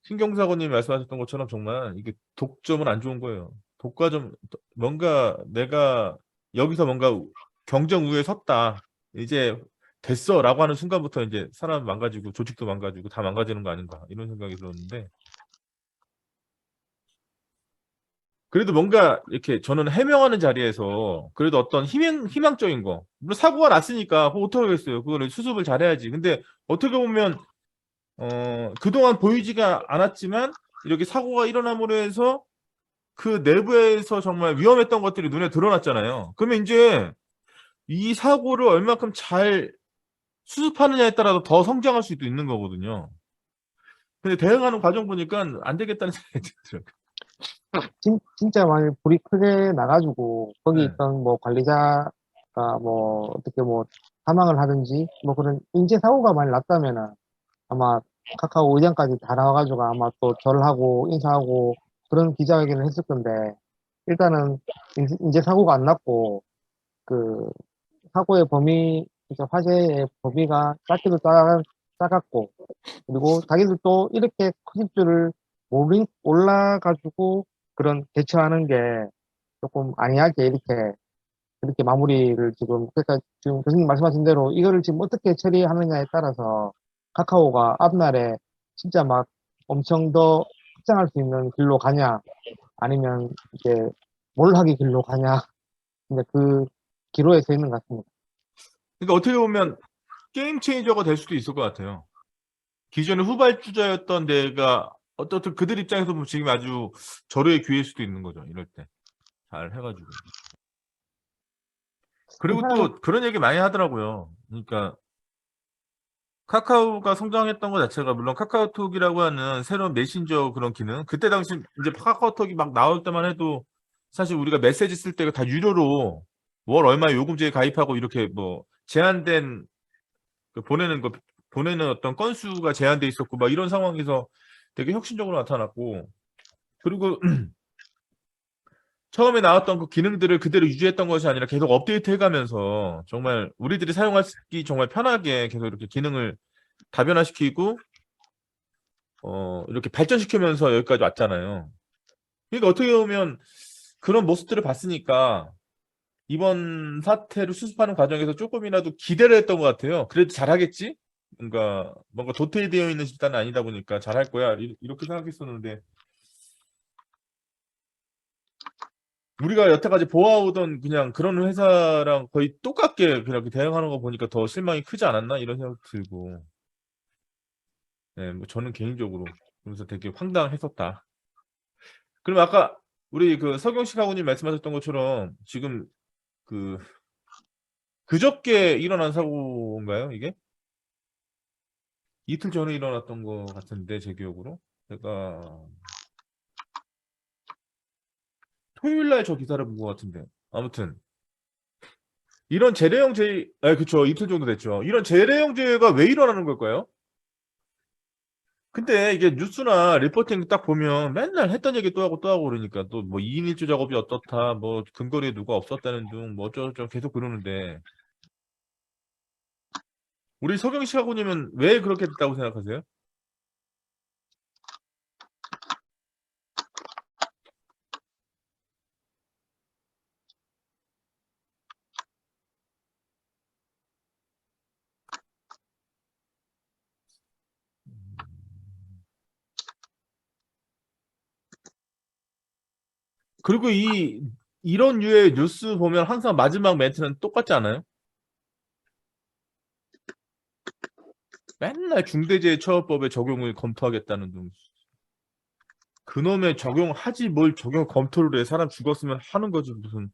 Speaker 1: 신경사고님 말씀하셨던 것처럼 정말 이게 독점은 안 좋은 거예요. 독과점 뭔가 내가 여기서 뭔가 경쟁 우위에 섰다. 이제 됐어라고 하는 순간부터 이제 사람 망가지고 조직도 망가지고 다 망가지는 거 아닌가 이런 생각이 들었는데 그래도 뭔가 이렇게 저는 해명하는 자리에서 그래도 어떤 희망적인 거 물론 사고가 났으니까 그거 어떡하겠어요. 그거를 수습을 잘해야지. 근데 어떻게 보면 그동안 보이지가 않았지만 이렇게 사고가 일어남으로 해서 그 내부에서 정말 위험했던 것들이 눈에 드러났잖아요. 그러면 이제 이 사고를 얼마큼 잘 수습하느냐에 따라서 더 성장할 수도 있는 거거든요. 근데 대응하는 과정 보니까 안 되겠다는 생각이 들더라고요.
Speaker 2: 진짜 만약 불이 크게 나가지고 거기
Speaker 1: 네.
Speaker 2: 있던 뭐 관리자가 뭐 어떻게 뭐 사망을 하든지 뭐 그런 인재 사고가 많이 났다면은 아마 카카오 의장까지 다 나와가지고 아마 또 절하고 인사하고 그런 기자회견을 했을 건데 일단은 인재 사고가 안 났고 그 사고의 범위 그러니까 화재의 범위가 작기도 작았고 그리고 자기들도 이렇게 커질 줄을 몰라가지고 그런 대처하는 게 조금 아니하게 이렇게 그렇게 마무리를 지금 그러니까 지금 교수님 말씀하신 대로 이거를 지금 어떻게 처리하느냐에 따라서 카카오가 앞날에 진짜 막 엄청 더 확장할 수 있는 길로 가냐 아니면 이제 몰락의 길로 가냐 이제 그 기로에 서 있는 것 같습니다.
Speaker 1: 그러니까 어떻게 보면 게임 체인저가 될 수도 있을 것 같아요. 기존에 후발주자였던 데가 어떻든 그들 입장에서 보면 지금 아주 절호의 기회일 수도 있는 거죠. 이럴 때. 잘 해가지고. 그리고 또 그런 얘기 많이 하더라고요. 그러니까 카카오가 성장했던 것 자체가 물론 카카오톡이라고 하는 새로운 메신저 그런 기능 그때 당시 이제 카카오톡이 막 나올 때만 해도 사실 우리가 메시지 쓸 때가 다 유료로 월 얼마 요금제에 가입하고 이렇게 뭐 제한된 그 보내는 어떤 건수가 제한돼 있었고 막 이런 상황에서 되게 혁신적으로 나타났고 그리고 처음에 나왔던 그 기능들을 그대로 유지했던 것이 아니라 계속 업데이트 해가면서 정말 우리들이 사용하기 정말 편하게 계속 이렇게 기능을 다변화시키고 이렇게 발전시키면서 여기까지 왔잖아요. 그러니까 어떻게 보면 그런 모습들을 봤으니까 이번 사태를 수습하는 과정에서 조금이라도 기대를 했던 것 같아요. 그래도 잘하겠지? 뭔가 도태되어 있는 집단은 아니다 보니까 잘할 거야. 이렇게 생각했었는데 우리가 여태까지 보아오던 그냥 그런 회사랑 거의 똑같게 그렇게 대응하는 거 보니까 더 실망이 크지 않았나? 이런 생각 들고. 네, 뭐 저는 개인적으로 그래서 되게 황당했었다. 그럼 아까 우리 그 서경식 하고님 말씀하셨던 것처럼 지금 그 그저께 일어난 사고인가요, 이게? 이틀 전에 일어났던 것 같은데 제 기억으로 제가 토요일 날 저 기사를 본 것 같은데 아무튼 이런 재래형죄 그쵸 이틀 정도 됐죠. 이런 재래형죄가 왜 일어나는 걸까요? 근데 이게 뉴스나 리포팅 딱 보면 맨날 했던 얘기 또 하고 또 하고 그러니까 또 뭐 2인 1조 작업이 어떻다 뭐 근거리에 누가 없었다는 둥 뭐 어쩌고저쩌고 계속 그러는데 우리 서경식 하고님은 왜 그렇게 됐다고 생각하세요? 그리고 이런 류의 뉴스 보면 항상 마지막 멘트는 똑같지 않아요? 맨날 중대재해처벌법의 적용을 검토하겠다는 둥. 그놈의 적용하지 뭘 적용 검토를 해. 사람 죽었으면 하는 거지 무슨.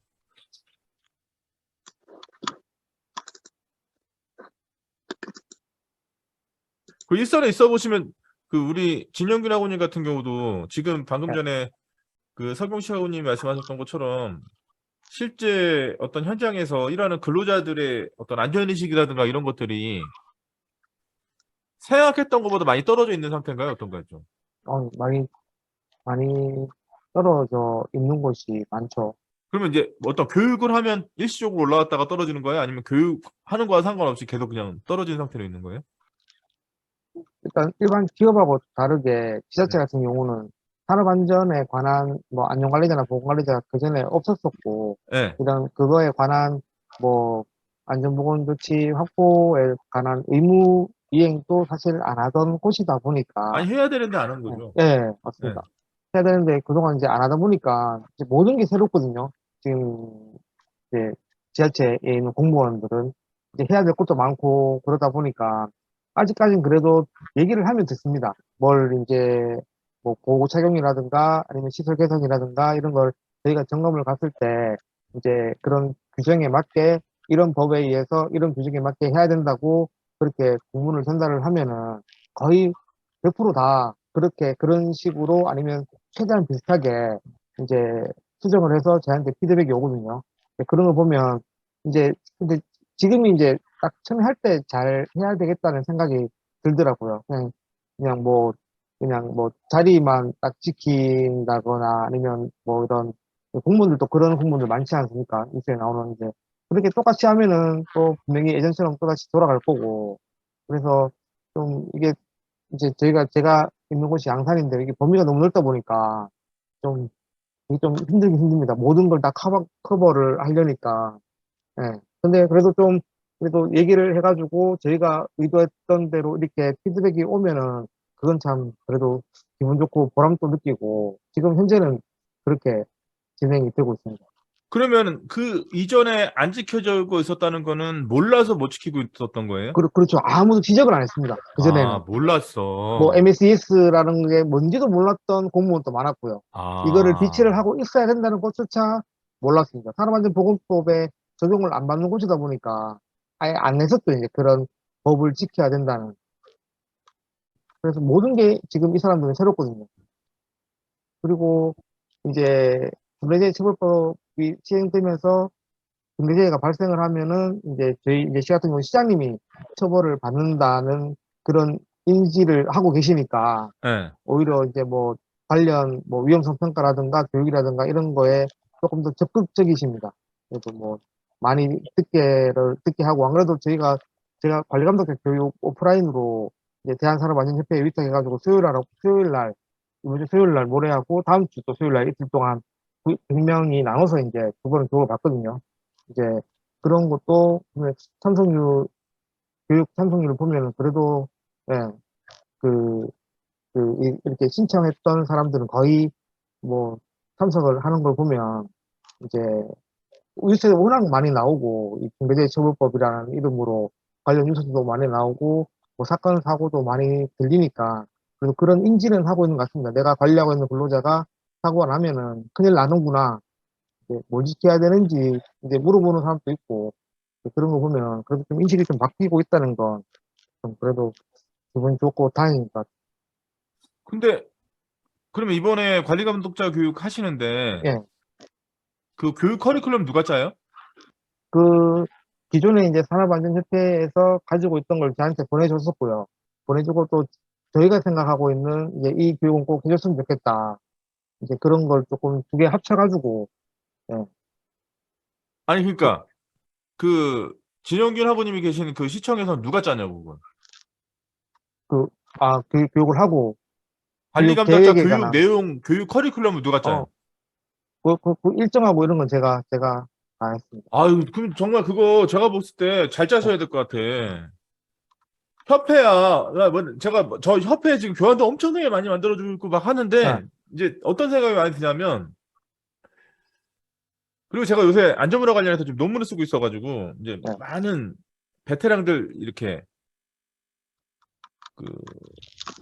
Speaker 1: 그 일선에 있어 보시면 그 우리 진영균 학우님 같은 경우도 지금 방금 전에 그 서경식 학우님이 말씀하셨던 것처럼 실제 어떤 현장에서 일하는 근로자들의 어떤 안전의식이라든가 이런 것들이 생각했던 것보다 많이 떨어져 있는 상태인가요? 어떤가요? 좀.
Speaker 2: 많이 떨어져 있는 곳이 많죠.
Speaker 1: 그러면 이제 어떤 교육을 하면 일시적으로 올라갔다가 떨어지는 거예요? 아니면 교육하는 거와 상관없이 계속 그냥 떨어진 상태로 있는 거예요?
Speaker 2: 일단 일반 기업하고 다르게 지자체
Speaker 1: 네.
Speaker 2: 같은 경우는 산업안전에 관한 뭐 안전관리자나 보건관리자 그전에 없었었고
Speaker 1: 네.
Speaker 2: 이런 그거에 관한 뭐 안전보건조치 확보에 관한 의무 이행도 사실 안 하던 곳이다 보니까
Speaker 1: 아니 해야 되는데 안 한 거죠.
Speaker 2: 예,
Speaker 1: 네.
Speaker 2: 맞습니다. 해야 되는데 그동안 이제 안 하다 보니까 이제 모든 게 새롭거든요. 지금 이제 지자체에 있는 공무원들은 이제 해야 될 것도 많고 그러다 보니까 아직까지는 그래도 얘기를 하면 듣습니다. 뭘 이제 뭐 보호 착용이라든가 아니면 시설 개선이라든가 이런 걸 저희가 점검을 갔을 때 이제 그런 규정에 맞게 이런 법에 의해서 이런 규정에 맞게 해야 된다고 그렇게 공문을 전달을 하면은 거의 100%다 그렇게 그런 식으로 아니면 최대한 비슷하게 이제 수정을 해서 저한테 피드백이 오거든요. 그런 거 보면 이제 근데 지금이 이제 딱 처음에 할 때 잘 해야 되겠다는 생각이 들더라고요. 그냥 뭐 자리만 딱 지킨다거나 아니면 뭐 이런 공무원들도 그런 공무원들 많지 않습니까? 뉴스에 나오는 이제 그렇게 똑같이 하면은 또 분명히 예전처럼 또다시 돌아갈 거고 그래서 좀 이게 이제 제가 있는 곳이 양산인데 이게 범위가 너무 넓다 보니까 좀 이게 좀 힘들긴 힘듭니다. 모든 걸 다 커버를 하려니까. 예. 근데 그래도 얘기를 해가지고 저희가 의도했던 대로 이렇게 피드백이 오면은 그건 참 그래도 기분 좋고 보람도 느끼고 지금 현재는 그렇게 진행이 되고 있습니다.
Speaker 1: 그러면 그 이전에 안 지켜지고 있었다는 거는 몰라서 못 지키고 있었던 거예요?
Speaker 2: 그렇죠. 아무도 지적을 안 했습니다. 그전에는.
Speaker 1: 몰랐어.
Speaker 2: 뭐 MECS라는 게 뭔지도 몰랐던 공무원도 많았고요. 이거를 비치를
Speaker 1: 아,
Speaker 2: 하고 있어야 된다는 것조차 몰랐습니다. 산업안전보건법에 적용을 안 받는 곳이다 보니까 아예 안 했었죠. 이제 그런 법을 지켜야 된다는. 그래서 모든 게 지금 이 사람들은 새롭거든요. 그리고 이제 중대재해처벌법이 시행되면서 중대재해가 발생을 하면은 이제 저희 이제 시 같은 경우 시장님이 처벌을 받는다는 그런 인지를 하고 계시니까
Speaker 1: 예.
Speaker 2: 오히려 이제 뭐 관련 뭐 위험성 평가라든가 교육이라든가 이런 거에 조금 더 적극적이십니다. 그래서 뭐 많이 듣게 하고 안 그래도 제가 관리감독자 교육 오프라인으로 이제 대한산업안전협회에 위탁해가지고 수요일 날 이번 주 수요일 날 모레하고 다음 주 또 수요일 날 이틀 동안 100명이 나눠서 이제 두 번을 교육을 받거든요. 이제 그런 것도 보면 참석률 교육 참석률을 보면은 그래도 예, 그 이렇게 신청했던 사람들은 거의 뭐 참석을 하는 걸 보면 이제 뉴스에 워낙 많이 나오고 이 중대재해처벌법이라는 이름으로 관련 뉴스도 많이 나오고 뭐 사건 사고도 많이 들리니까 그래서 그런 인지는 하고 있는 것 같습니다. 내가 관리하고 있는 근로자가 사고가 나면은 큰일 나는구나. 이제 뭘 지켜야 되는지 이제 물어보는 사람도 있고 그런 거 보면 그래도 좀 인식이 좀 바뀌고 있다는 건 좀 그래도 기분 좋고 다행인 것 같아요.
Speaker 1: 근데 그러면 이번에 관리감독자 교육 하시는데
Speaker 2: 예.
Speaker 1: 그 교육 커리큘럼 누가 짜요?
Speaker 2: 그 기존에 이제 산업안전협회에서 가지고 있던 걸 저한테 보내줬었고요. 보내주고 또 저희가 생각하고 있는 이제 이 교육은 꼭 해줬으면 좋겠다. 이제 그런 걸 조금 두 개 합쳐가지고 예,
Speaker 1: 아니 그러니까 그 진영균 하부님이 계시는 그 시청에서 누가 짜냐고 그건.
Speaker 2: 그, 교육을 하고 교육
Speaker 1: 관리감독자
Speaker 2: 계획에
Speaker 1: 교육
Speaker 2: 관한
Speaker 1: 내용, 교육 커리큘럼을 누가 짜요?
Speaker 2: 어, 그 일정하고 이런 건 제가 다 했습니다.
Speaker 1: 아유, 그럼 정말 그거 제가 봤을 때 잘 짜셔야 될 것 같아. 협회야, 제가 저 협회 지금 교환도 엄청나게 많이 만들어주고 막
Speaker 2: 예,
Speaker 1: 하는데, 이제 어떤 생각이 많이 드냐면, 그리고 제가 요새 안전문화 관련해서 좀 논문을 쓰고 있어가지고, 이제
Speaker 2: 예,
Speaker 1: 많은 베테랑들 이렇게 그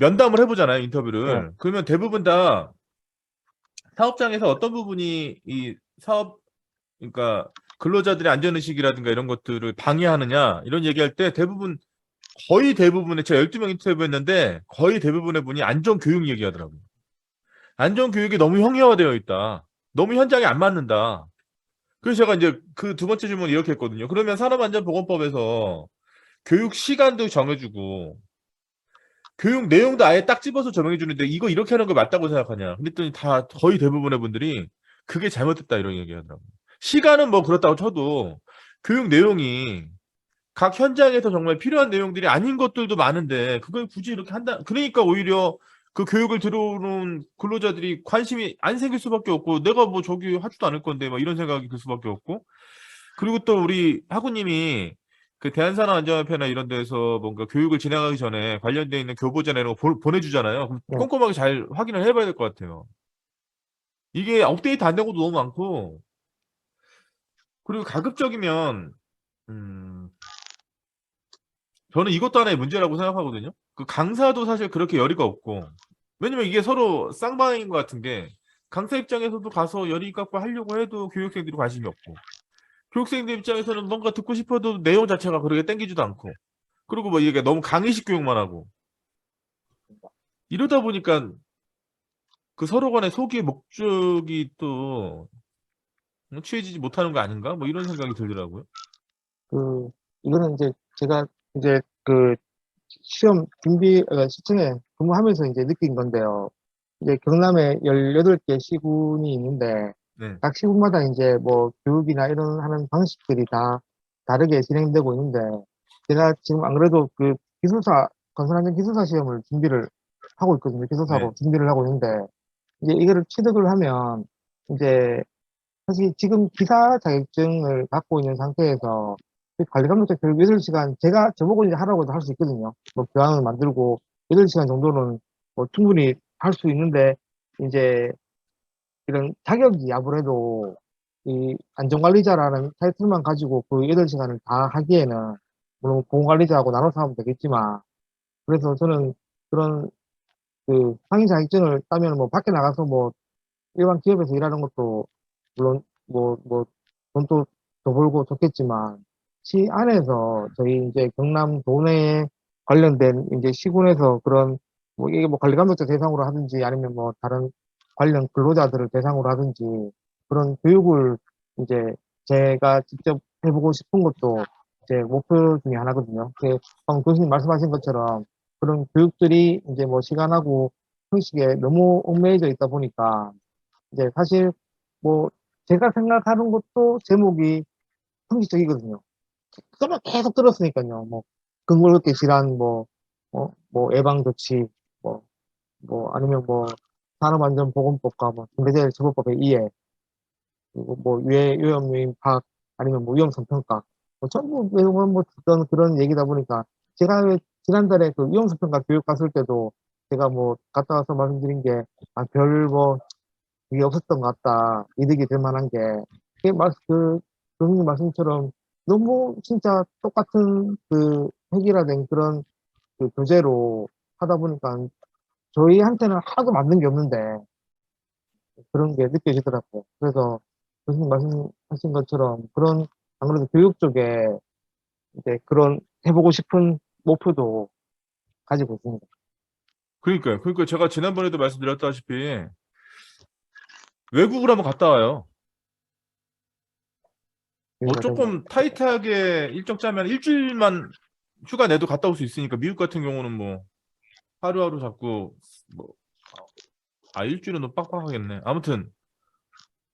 Speaker 1: 면담을 해보잖아요,
Speaker 2: 예,
Speaker 1: 인터뷰를. 그러면 대부분 다 사업장에서 어떤 부분이 이 사업, 그러니까 근로자들의 안전의식이라든가 이런 것들을 방해하느냐, 이런 얘기할 때 대부분 거의 대부분의 제가 12명 인터뷰했는데 거의 대부분의 분이 안전교육 얘기하더라고요. 안전교육이 너무 형이화되어 있다. 너무 현장에 안 맞는다. 그래서 제가 이제 그 두 번째 질문 이렇게 했거든요. 그러면 산업안전보건법에서 교육 시간도 정해주고 교육 내용도 아예 딱 집어서 정해주는데 이거 이렇게 하는 거 맞다고 생각하냐. 그랬더니 다 거의 대부분의 분들이 그게 잘못됐다 이런 얘기하더라고요. 시간은 뭐 그렇다고 쳐도 교육 내용이 각 현장에서 정말 필요한 내용들이 아닌 것들도 많은데 그걸 굳이 이렇게 한다. 그러니까 오히려 그 교육을 들어오는 근로자들이 관심이 안 생길 수밖에 없고 내가 뭐 저기 하지도 않을 건데 막 이런 생각이 들 수밖에 없고 그리고 또 우리 학우님이 그 대한산업안전협회나 이런 데서 뭔가 교육을 진행하기 전에 관련돼 있는 교보제나 이런 거 보내주잖아요. 그럼
Speaker 2: 예.
Speaker 1: 꼼꼼하게 잘 확인을 해봐야 될 것 같아요. 이게 업데이트 안 된 것도 너무 많고 그리고 가급적이면 음, 저는 이것도 하나의 문제라고 생각하거든요. 그 강사도 사실 그렇게 열의가 없고, 왜냐면 이게 서로 쌍방인 것 같은 게, 강사 입장에서도 가서 열의 갖고 하려고 해도 교육생들이 관심이 없고, 교육생들 입장에서는 뭔가 듣고 싶어도 내용 자체가 그렇게 땡기지도 않고, 그리고 뭐 이게 너무 강의식 교육만 하고, 이러다 보니까 그 서로 간의 소기의 목적이 또 취해지지 못하는 거 아닌가? 뭐 이런 생각이 들더라고요.
Speaker 2: 그 이거는 이제 제가 이제 그 시험 시청에 근무하면서 이제 느낀 건데요. 이제 경남에 18개 시군이 있는데
Speaker 1: 네,
Speaker 2: 각 시군마다 이제 뭐 교육이나 이런 하는 방식들이 다 다르게 진행되고 있는데 제가 지금 안 그래도 그 건설안전 기술사 시험을 준비를 하고 있거든요.
Speaker 1: 네,
Speaker 2: 기술사로 준비를 하고 있는데 이제 이거를 취득을 하면 이제 사실 지금 기사 자격증을 갖고 있는 상태에서 그 관리감독자 교육 8시간 제가 저보고 이제 하라고 해도 할 수 있거든요. 뭐 교양을 만들고 8시간 정도는 뭐 충분히 할 수 있는데 이제 이런 자격이 아무래도 이 안전관리자라는 타이틀만 가지고 그 8시간을 다 하기에는 물론 보건관리자하고 나눠서 하면 되겠지만 그래서 저는 그런 상위 자격증을 따면 뭐 밖에 나가서 뭐 일반 기업에서 일하는 것도 물론 돈도 더 벌고 좋겠지만, 시 안에서 저희 이제 경남 도내에 관련된 이제 시군에서 그런, 이게 관리 감독자 대상으로 하든지 아니면 다른 관련 근로자들을 대상으로 하든지 그런 교육을 이제 제가 직접 해보고 싶은 것도 제 목표 중에 하나거든요. 방금 교수님 말씀하신 것처럼 그런 교육들이 이제 시간하고 형식에 너무 얽매여져 있다 보니까 이제 사실 뭐 제가 생각하는 것도 제목이 형식적이거든요. 그러면 계속 들었으니까요. 근골격계 질환, 예방 조치, 뭐, 아니면 산업안전보건법과 중대재해처벌법의 이해, 그리고 위험 요인 파악, 아니면 위험성 평가, 전부 내용은 듣던 그런 얘기다 보니까 제가 왜 지난달에 그 위험성 평가 교육 갔을 때도 제가 갔다 와서 말씀드린 게, 이게 없었던 것 같다. 이득이 될 만한 게. 교수님 말씀처럼 너무 진짜 똑같은 핵이라든 그런 교재로 하다 보니까 저희한테는 하나도 맞는 게 없는데 그런 게 느껴지더라고요. 그래서 교수님 말씀하신 것처럼 그런 아무래도 교육 쪽에 이제 그런 해보고 싶은 목표도 가지고 있습니다.
Speaker 1: 그러니까 제가 지난번에도 말씀드렸다시피 외국을 한번 갔다 와요. 조금 타이트하게 일정 짜면 일주일만 휴가 내도 갔다 올 수 있으니까 미국 같은 경우는 하루하루 잡고 일주일은 너무 빡빡하겠네. 아무튼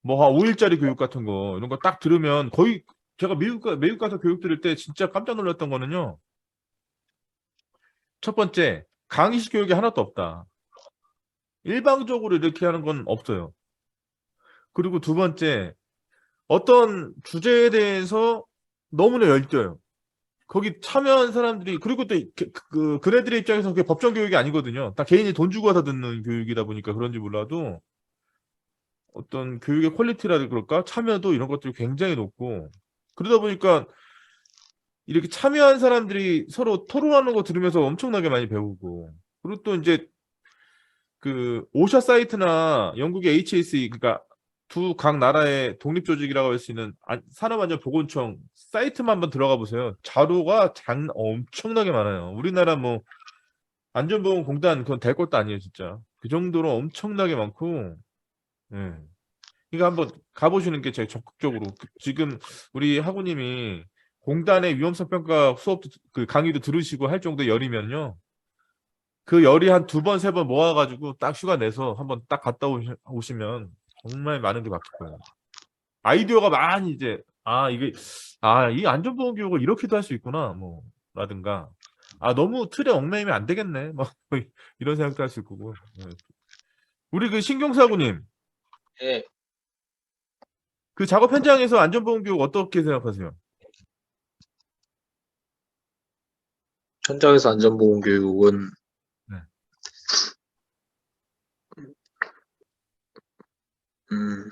Speaker 1: 한 5일짜리 교육 같은 거 이런 거 딱 들으면 거의 제가 미국 가서 교육 들을 때 진짜 깜짝 놀랐던 거는요. 첫 번째, 강의식 교육이 하나도 없다. 일방적으로 이렇게 하는 건 없어요. 그리고 두 번째, 어떤 주제에 대해서 너무나 열려요. 거기 참여한 사람들이, 그리고 또 그네들의 입장에서 그게 법정 교육이 아니거든요. 다 개인이 돈 주고 와서 듣는 교육이다 보니까 그런지 몰라도 어떤 교육의 퀄리티라도 그럴까? 참여도 이런 것들이 굉장히 높고, 그러다 보니까 이렇게 참여한 사람들이 서로 토론하는 거 들으면서 엄청나게 많이 배우고, 그리고 또 이제 오샤 사이트나 영국의 HSE, 그러니까 각 나라의 독립조직이라고 할 수 있는 산업안전보건청 사이트만 한번 들어가 보세요. 자료가 엄청나게 많아요. 우리나라 안전보건공단 그건 될 것도 아니에요, 진짜. 그 정도로 엄청나게 많고, 예. 그러니까 한번 가보시는 게 제일 적극적으로. 지금 우리 학우님이 공단의 위험성 평가 수업도 강의도 들으시고 할 정도 열이면요. 그 열이 한 2번, 3번 모아가지고 딱 휴가 내서 한번 딱 갔다 오시면 정말 많은 게 바뀔 거예요. 아이디어가 많이 이제, 이 안전보건 교육을 이렇게도 할 수 있구나, 라든가. 너무 틀에 얽매이면 안 되겠네. 이런 생각도 할 수 있고. 예. 우리 신경사구님,
Speaker 3: 예,
Speaker 1: 그 작업 현장에서 안전보건 교육 어떻게 생각하세요?
Speaker 3: 현장에서 안전보건 교육은
Speaker 1: 네.
Speaker 3: 음,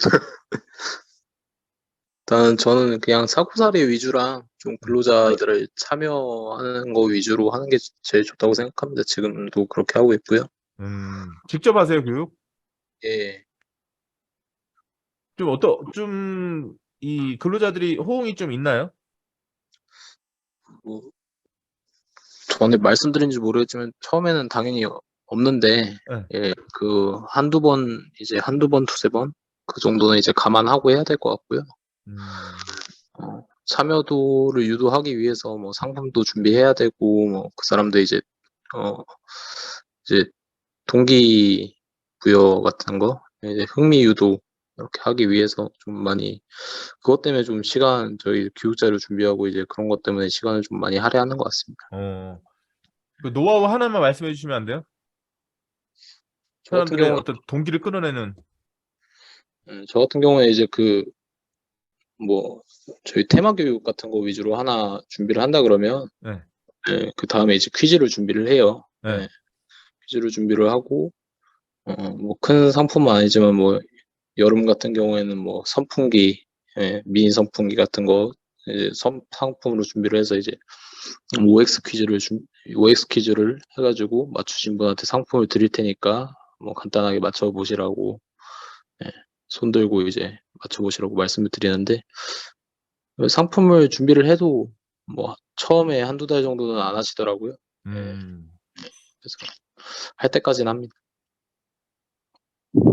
Speaker 3: 일단 저는 그냥 사고사리 위주랑 좀 근로자들을 참여하는 거 위주로 하는 게 제일 좋다고 생각합니다. 지금도 그렇게 하고 있고요.
Speaker 1: 직접 하세요, 교육?
Speaker 3: 예,
Speaker 1: 이 근로자들이 호응이 좀 있나요?
Speaker 3: 뭐, 전에 말씀드린지 모르겠지만 처음에는 당연히 없는데,
Speaker 1: 네.
Speaker 3: 예, 한두 번, 두세 번? 그 정도는 이제 감안하고 해야 될 것 같고요. 참여도를 유도하기 위해서 상품도 준비해야 되고, 그 사람도 이제 동기부여 같은 거, 이제 흥미 유도 이렇게 하기 위해서 좀 많이, 그것 때문에 좀 저희 교육자료 준비하고 이제 그런 것 때문에 시간을 좀 많이 할애하는 것 같습니다.
Speaker 1: 그 노하우 하나만 말씀해 주시면 안 돼요?
Speaker 3: 저 같은
Speaker 1: 사람들의
Speaker 3: 경우,
Speaker 1: 어떤 동기를 끌어내는.
Speaker 3: 저 같은 경우에 이제 저희 테마 교육 같은 거 위주로 하나 준비를 한다 그러면,
Speaker 1: 네.
Speaker 3: 그 다음에 이제 퀴즈를 준비를 해요.
Speaker 1: 네.
Speaker 3: 퀴즈를 준비를 하고, 큰 상품은 아니지만 여름 같은 경우에는 선풍기, 미니 선풍기 같은 거 이제 상품으로 준비를 해서 이제 OX 퀴즈를 해가지고 맞추신 분한테 상품을 드릴 테니까 간단하게 맞춰 보시라고 손들고 이제 맞춰보시라고 말씀을 드리는데 상품을 준비를 해도 뭐 처음에 한두 달 정도는 안 하시더라고요. 예. 그래서 할 때까지는 합니다.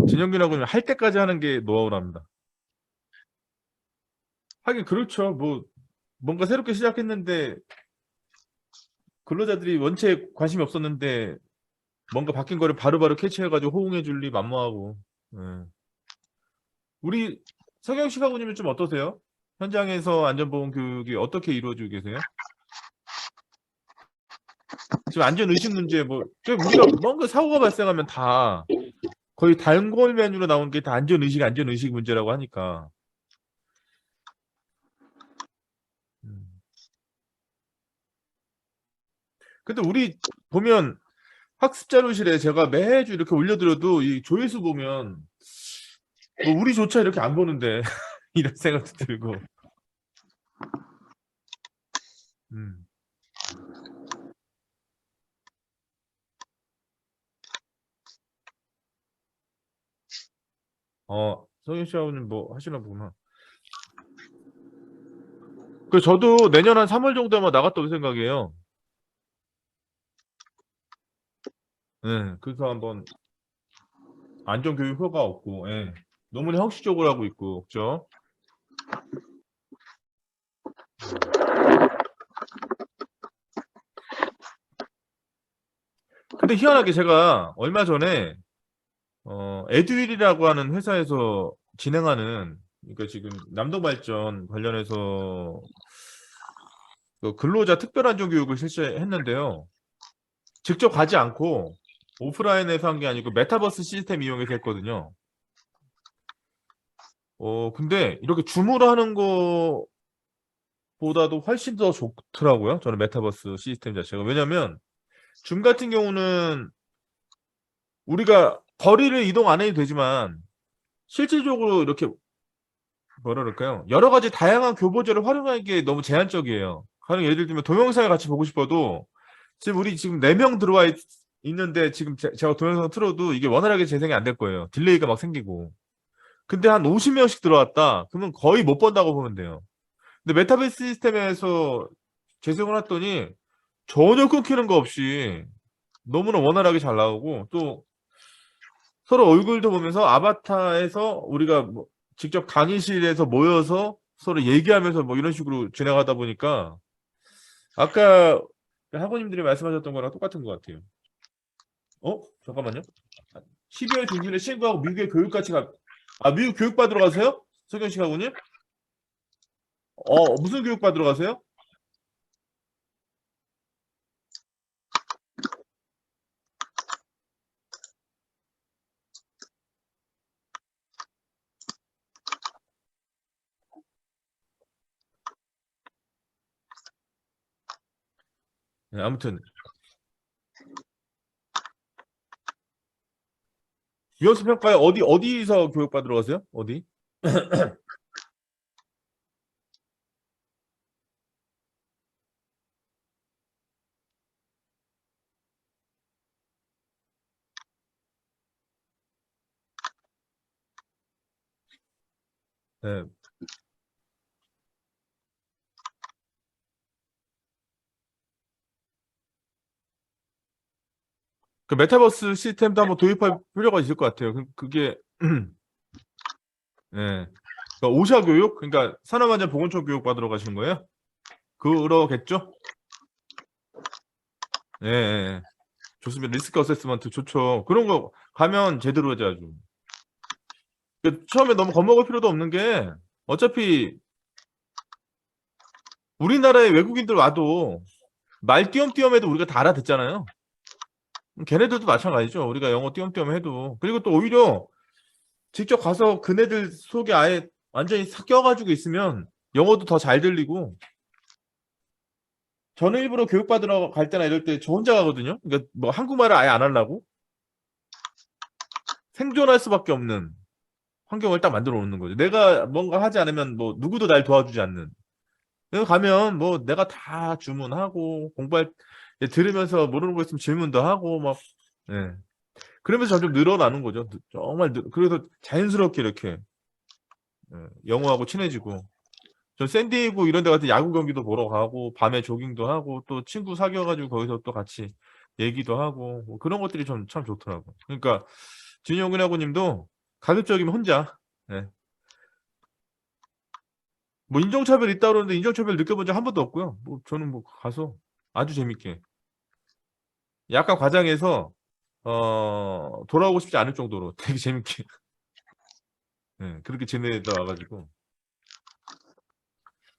Speaker 1: 진영균하고는 할 때까지 하는 게 노하우랍니다. 하긴 그렇죠. 뭐 뭔가 새롭게 시작했는데 근로자들이 원체 관심이 없었는데 뭔가 바뀐 거를 바로바로 캐치해가지고 호응해 줄 리 만무하고. 예. 우리 서경식 하고님은 좀 어떠세요? 현장에서 안전보험 교육이 어떻게 이루어지고 계세요? 지금 안전의식 문제 우리가 뭔가 사고가 발생하면 다 거의 단골 메뉴로 나오는 게 다 안전의식 문제라고 하니까. 근데 우리 보면 학습 자료실에 제가 매주 이렇게 올려드려도 이 조회수 보면 뭐 우리조차 이렇게 안 보는데 이런 생각도 들고. 음. 성현 씨하고는 뭐 하시나 보구나. 그 저도 내년 한 3월 정도면 나갔다 올 생각이에요. 예, 그래서 한번 안전교육 효과 없고, 예. 너무나 형식적으로 하고 있고, 그죠? 근데 희한하게 제가 얼마 전에 에듀윌이라고 하는 회사에서 진행하는, 그러니까 지금 남동발전 관련해서 그 근로자 특별안전교육을 실시했는데요. 직접 가지 않고 오프라인에서 한 게 아니고 메타버스 시스템 이용해서 했거든요. 근데 이렇게 줌으로 하는 거보다도 훨씬 더 좋더라고요. 저는 메타버스 시스템 자체가. 왜냐면 줌 같은 경우는 우리가 거리를 이동 안 해도 되지만 실질적으로 이렇게 뭐라 그럴까요? 여러 가지 다양한 교보제를 활용하는 게 너무 제한적이에요. 가령 예를 들면 동영상을 같이 보고 싶어도 우리 지금 4명 들어와 있는데 지금 제가 동영상 틀어도 이게 원활하게 재생이 안 될 거예요. 딜레이가 막 생기고. 근데 한 50명씩 들어왔다. 그러면 거의 못 본다고 보면 돼요. 근데 메타버스 시스템에서 재생을 했더니 전혀 끊기는 거 없이 너무나 원활하게 잘 나오고 또 서로 얼굴도 보면서 아바타에서 우리가 뭐 직접 강의실에서 모여서 서로 얘기하면서 뭐 이런 식으로 진행하다 보니까 아까 학우님들이 말씀하셨던 거랑 똑같은 것 같아요. 잠깐만요. 12월 중순에 친구하고 미국에 교육 같이 미국 교육 받으러 가세요? 서경식 학우님? 무슨 교육 받으러 가세요? 네, 아무튼 유연수 평가에 어디서 교육 받으러 가세요? 어디? 네. 그 메타버스 시스템도 한번 도입할 필요가 있을 것 같아요. 그게 네. 그러니까 오샤 교육, 그러니까 산업안전보건청 교육 받으러 가시는 거예요? 그러겠죠? 예, 예, 예. 좋습니다. 리스크 어세스먼트 좋죠. 그런 거 가면 제대로 하지 아주. 처음에 너무 겁먹을 필요도 없는 게 어차피 우리나라에 외국인들 와도 말 띄엄띄엄 해도 우리가 다 알아듣잖아요. 걔네들도 마찬가지죠. 우리가 영어 띄엄띄엄 해도. 그리고 또 오히려 직접 가서 그네들 속에 아예 완전히 섞여가지고 있으면 영어도 더 잘 들리고. 저는 일부러 교육받으러 갈 때나 이럴 때 저 혼자 가거든요. 그러니까 뭐 한국말을 아예 안 하려고 생존할 수밖에 없는 환경을 딱 만들어 놓는 거죠. 내가 뭔가 하지 않으면 뭐 누구도 날 도와주지 않는. 내가 가면 뭐 내가 다 주문하고 들으면서 모르는 거 있으면 질문도 하고 막 예. 그러면서 점점 늘어나는 거죠. 정말 그래서 자연스럽게 이렇게 영호하고 친해지고. 저 샌디에고 이런 데 같은 야구 경기도 보러 가고 밤에 조깅도 하고 또 친구 사귀어가지고 거기서 또 같이 얘기도 하고 뭐 그런 것들이 좀 참 좋더라고. 그러니까 진영근하고 님도 가급적이면 혼자 예. 뭐 인종차별 있다 그러는데 인종차별 느껴본 적 한 번도 없고요. 뭐 저는 뭐 가서 아주 재밌게 약간 과장해서 돌아오고 싶지 않을 정도로 되게 재밌게 예, 그렇게 지내다 와가지고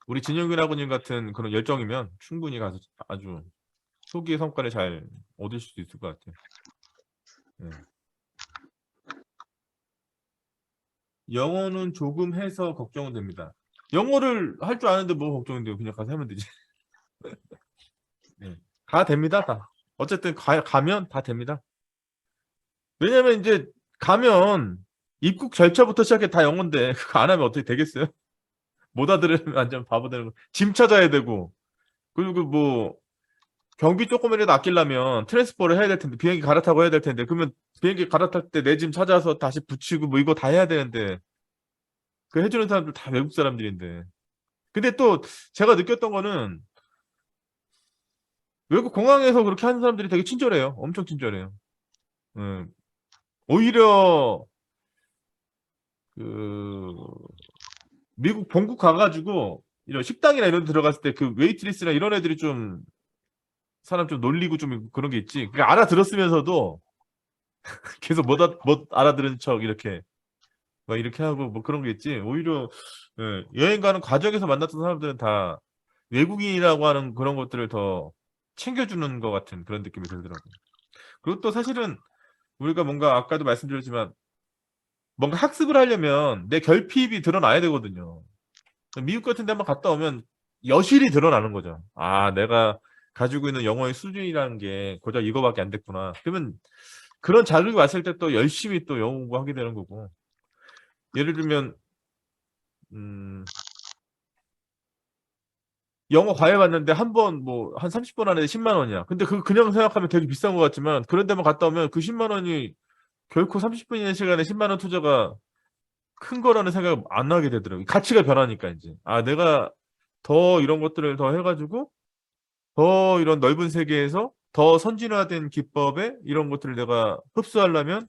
Speaker 1: 우리 진영근하고님 같은 그런 열정이면 충분히 가서 아주 소기의 성과를 잘 얻을 수도 있을 것 같아요. 예. 영어는 조금 해서 걱정은 됩니다. 영어를 할 줄 아는데 뭐 걱정인데요. 그냥 가서 하면 되지. 네. 다 됩니다. 다. 어쨌든 가면 다 됩니다. 왜냐면 이제 가면 입국 절차부터 시작해 다 영어인데 그거 안 하면 어떻게 되겠어요? 못 알아들으면 완전 바보 되는 거. 짐 찾아야 되고 그리고 뭐 경비 조금이라도 아끼려면 트랜스포를 해야 될 텐데 비행기 갈아타고 해야 될 텐데 그러면 비행기 갈아탈 때 내 짐 찾아서 다시 붙이고 뭐 이거 다 해야 되는데 그 해주는 사람들 다 외국 사람들인데 근데 또 제가 느꼈던 거는 외국 공항에서 그렇게 하는 사람들이 되게 친절해요. 엄청 친절해요. 음, 오히려 그 미국 본국 가가지고 이런 식당이나 이런 데 들어갔을 때 그 웨이트리스나 이런 애들이 좀 사람 좀 놀리고 좀 그런 게 있지. 그러니까 알아들었으면서도 계속 못 알아들은 척 이렇게 막 이렇게 하고 뭐 그런 게 있지. 오히려 여행 가는 과정에서 만났던 사람들은 다 외국인이라고 하는 그런 것들을 더 챙겨주는 것 같은 그런 느낌이 들더라고요. 그리고 또 사실은 우리가 뭔가 아까도 말씀드렸지만 뭔가 학습을 하려면 내 결핍이 드러나야 되거든요. 미국 같은 데 한번 갔다 오면 여실히 드러나는 거죠. 아, 내가 가지고 있는 영어의 수준이라는 게 고작 이거밖에 안 됐구나. 그러면 그런 자극이 왔을 때 또 열심히 또 영어 공부하게 되는 거고. 예를 들면 영어 과외 받는데 한 번 뭐 한 30분 안에 10만 원이야. 근데 그거 그냥 생각하면 되게 비싼 것 같지만 그런 데만 갔다 오면 그 10만 원이 결코 30분이라는 시간에 10만 원 투자가 큰 거라는 생각 안 하게 되더라고요. 가치가 변하니까 이제. 아, 내가 더 이런 것들을 더 해가지고 더 이런 넓은 세계에서 더 선진화된 기법에 이런 것들을 내가 흡수하려면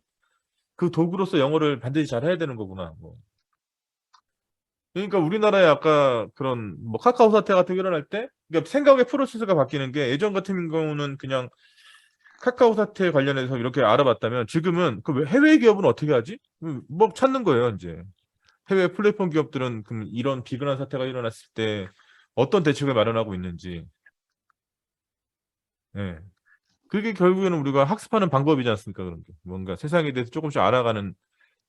Speaker 1: 그 도구로서 영어를 반드시 잘 해야 되는 거구나. 뭐. 그러니까 우리나라에 아까 그런 뭐 카카오 사태 같은 게 일어날 때 그러니까 생각의 프로세스가 바뀌는 게 예전 같은 경우는 그냥 카카오 사태 관련해서 이렇게 알아봤다면 지금은 그 해외 기업은 어떻게 하지? 뭐 찾는 거예요, 이제. 해외 플랫폼 기업들은 그럼 이런 비근한 사태가 일어났을 때 어떤 대책을 마련하고 있는지. 예. 그게 결국에는 우리가 학습하는 방법이지 않습니까? 그런 게. 뭔가 세상에 대해서 조금씩 알아가는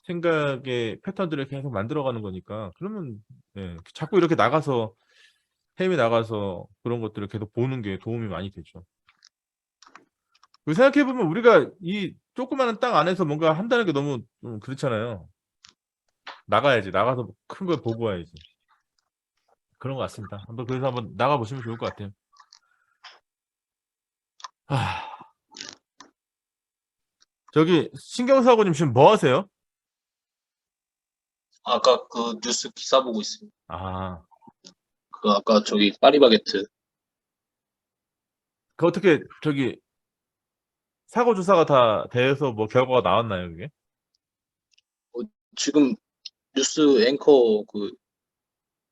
Speaker 1: 생각의 패턴들을 계속 만들어가는 거니까. 그러면 예. 자꾸 이렇게 나가서 해외 나가서 그런 것들을 계속 보는 게 도움이 많이 되죠. 생각해보면 우리가 이 조그마한 땅 안에서 뭔가 한다는 게 너무 좀 그렇잖아요. 나가야지. 나가서 큰 걸 보고 와야지. 그런 것 같습니다. 그래서 한번 나가보시면 좋을 것 같아요. 저기 신경사고님 지금 뭐 하세요?
Speaker 3: 아까 그 뉴스 기사 보고 있습니다.
Speaker 1: 아,
Speaker 3: 그 아까 저기 파리바게트
Speaker 1: 그 어떻게 저기 사고 조사가 다 돼서 뭐 결과가 나왔나요, 그게?
Speaker 3: 지금 뉴스 앵커 그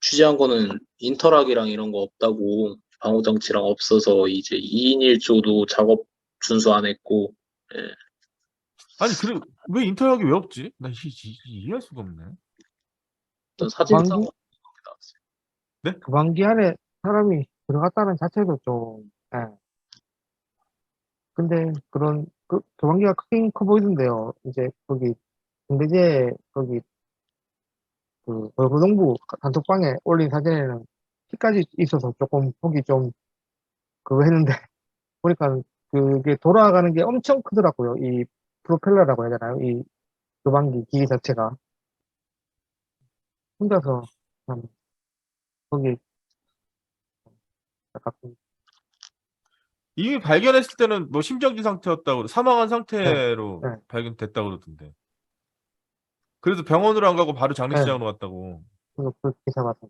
Speaker 3: 취재한 거는 인터락이랑 이런 거 없다고 방호 장치랑 없어서 이제 2인 1조도 작업 준수 안 했고 예.
Speaker 1: 아니, 그래 왜 인터넷이 왜 없지? 나 이해할 수가 없네.
Speaker 3: 어떤 사진상
Speaker 2: 방기,
Speaker 3: 나왔어요.
Speaker 1: 네?
Speaker 2: 그 방기 안에 사람이 들어갔다는 자체도 좀, 예. 근데 그 방기가 크긴 커 보이던데요. 이제 거기, 중대재, 거기, 고등부 단톡방에 올린 사진에는 키까지 있어서 조금 보기 좀, 그거 했는데, 보니까 그게 돌아가는 게 엄청 크더라고요. 이 프로펠러라고 해야 되나요? 이 교방기 기계 자체가. 혼자서 참, 거기, 약간,
Speaker 1: 이미 발견했을 때는 뭐 심정지 상태였다고 사망한
Speaker 2: 네,
Speaker 1: 상태로
Speaker 2: 네,
Speaker 1: 발견됐다고 그러던데. 그래서 병원으로 안 가고 바로
Speaker 2: 네.
Speaker 1: 장례식장으로 갔다고.
Speaker 2: 그 기사 같은.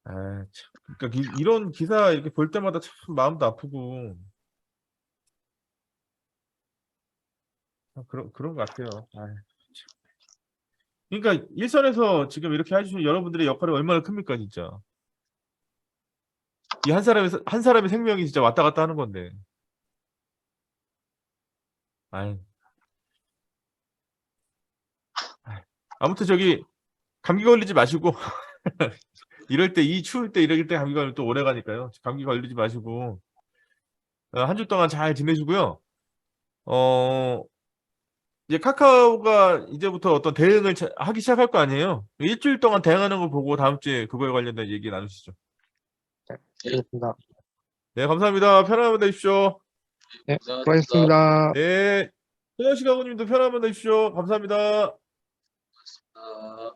Speaker 1: 아, 참. 그러니까 이런 기사 이렇게 볼 때마다 참 마음도 아프고 그런 것 같아요. 아, 참. 그러니까 일선에서 지금 이렇게 해주신 여러분들의 역할이 얼마나 큽니까, 진짜. 이 한 사람의 생명이 진짜 왔다 갔다 하는 건데. 아이, 아이. 아무튼 저기 감기 걸리지 마시고 이럴 때 이 추울 때 이럴 때 감기 걸리면 또 오래 가니까요. 감기 걸리지 마시고 한 주 동안 잘 지내시고요. 어, 이제 카카오가 이제부터 어떤 대응을 하기 시작할 거 아니에요. 일주일 동안 대응하는 거 보고 다음 주에 그거에 관련된 얘기 나누시죠.
Speaker 2: 자,
Speaker 3: 예.
Speaker 2: 알겠습니다.
Speaker 1: 네, 감사합니다. 편안한 밤 되십시오.
Speaker 2: 네,
Speaker 3: 고생하셨습니다.
Speaker 2: 수고하셨습니다.
Speaker 1: 네. 소영식 아버님도 편안한 밤 되십시오. 감사합니다.
Speaker 3: 아.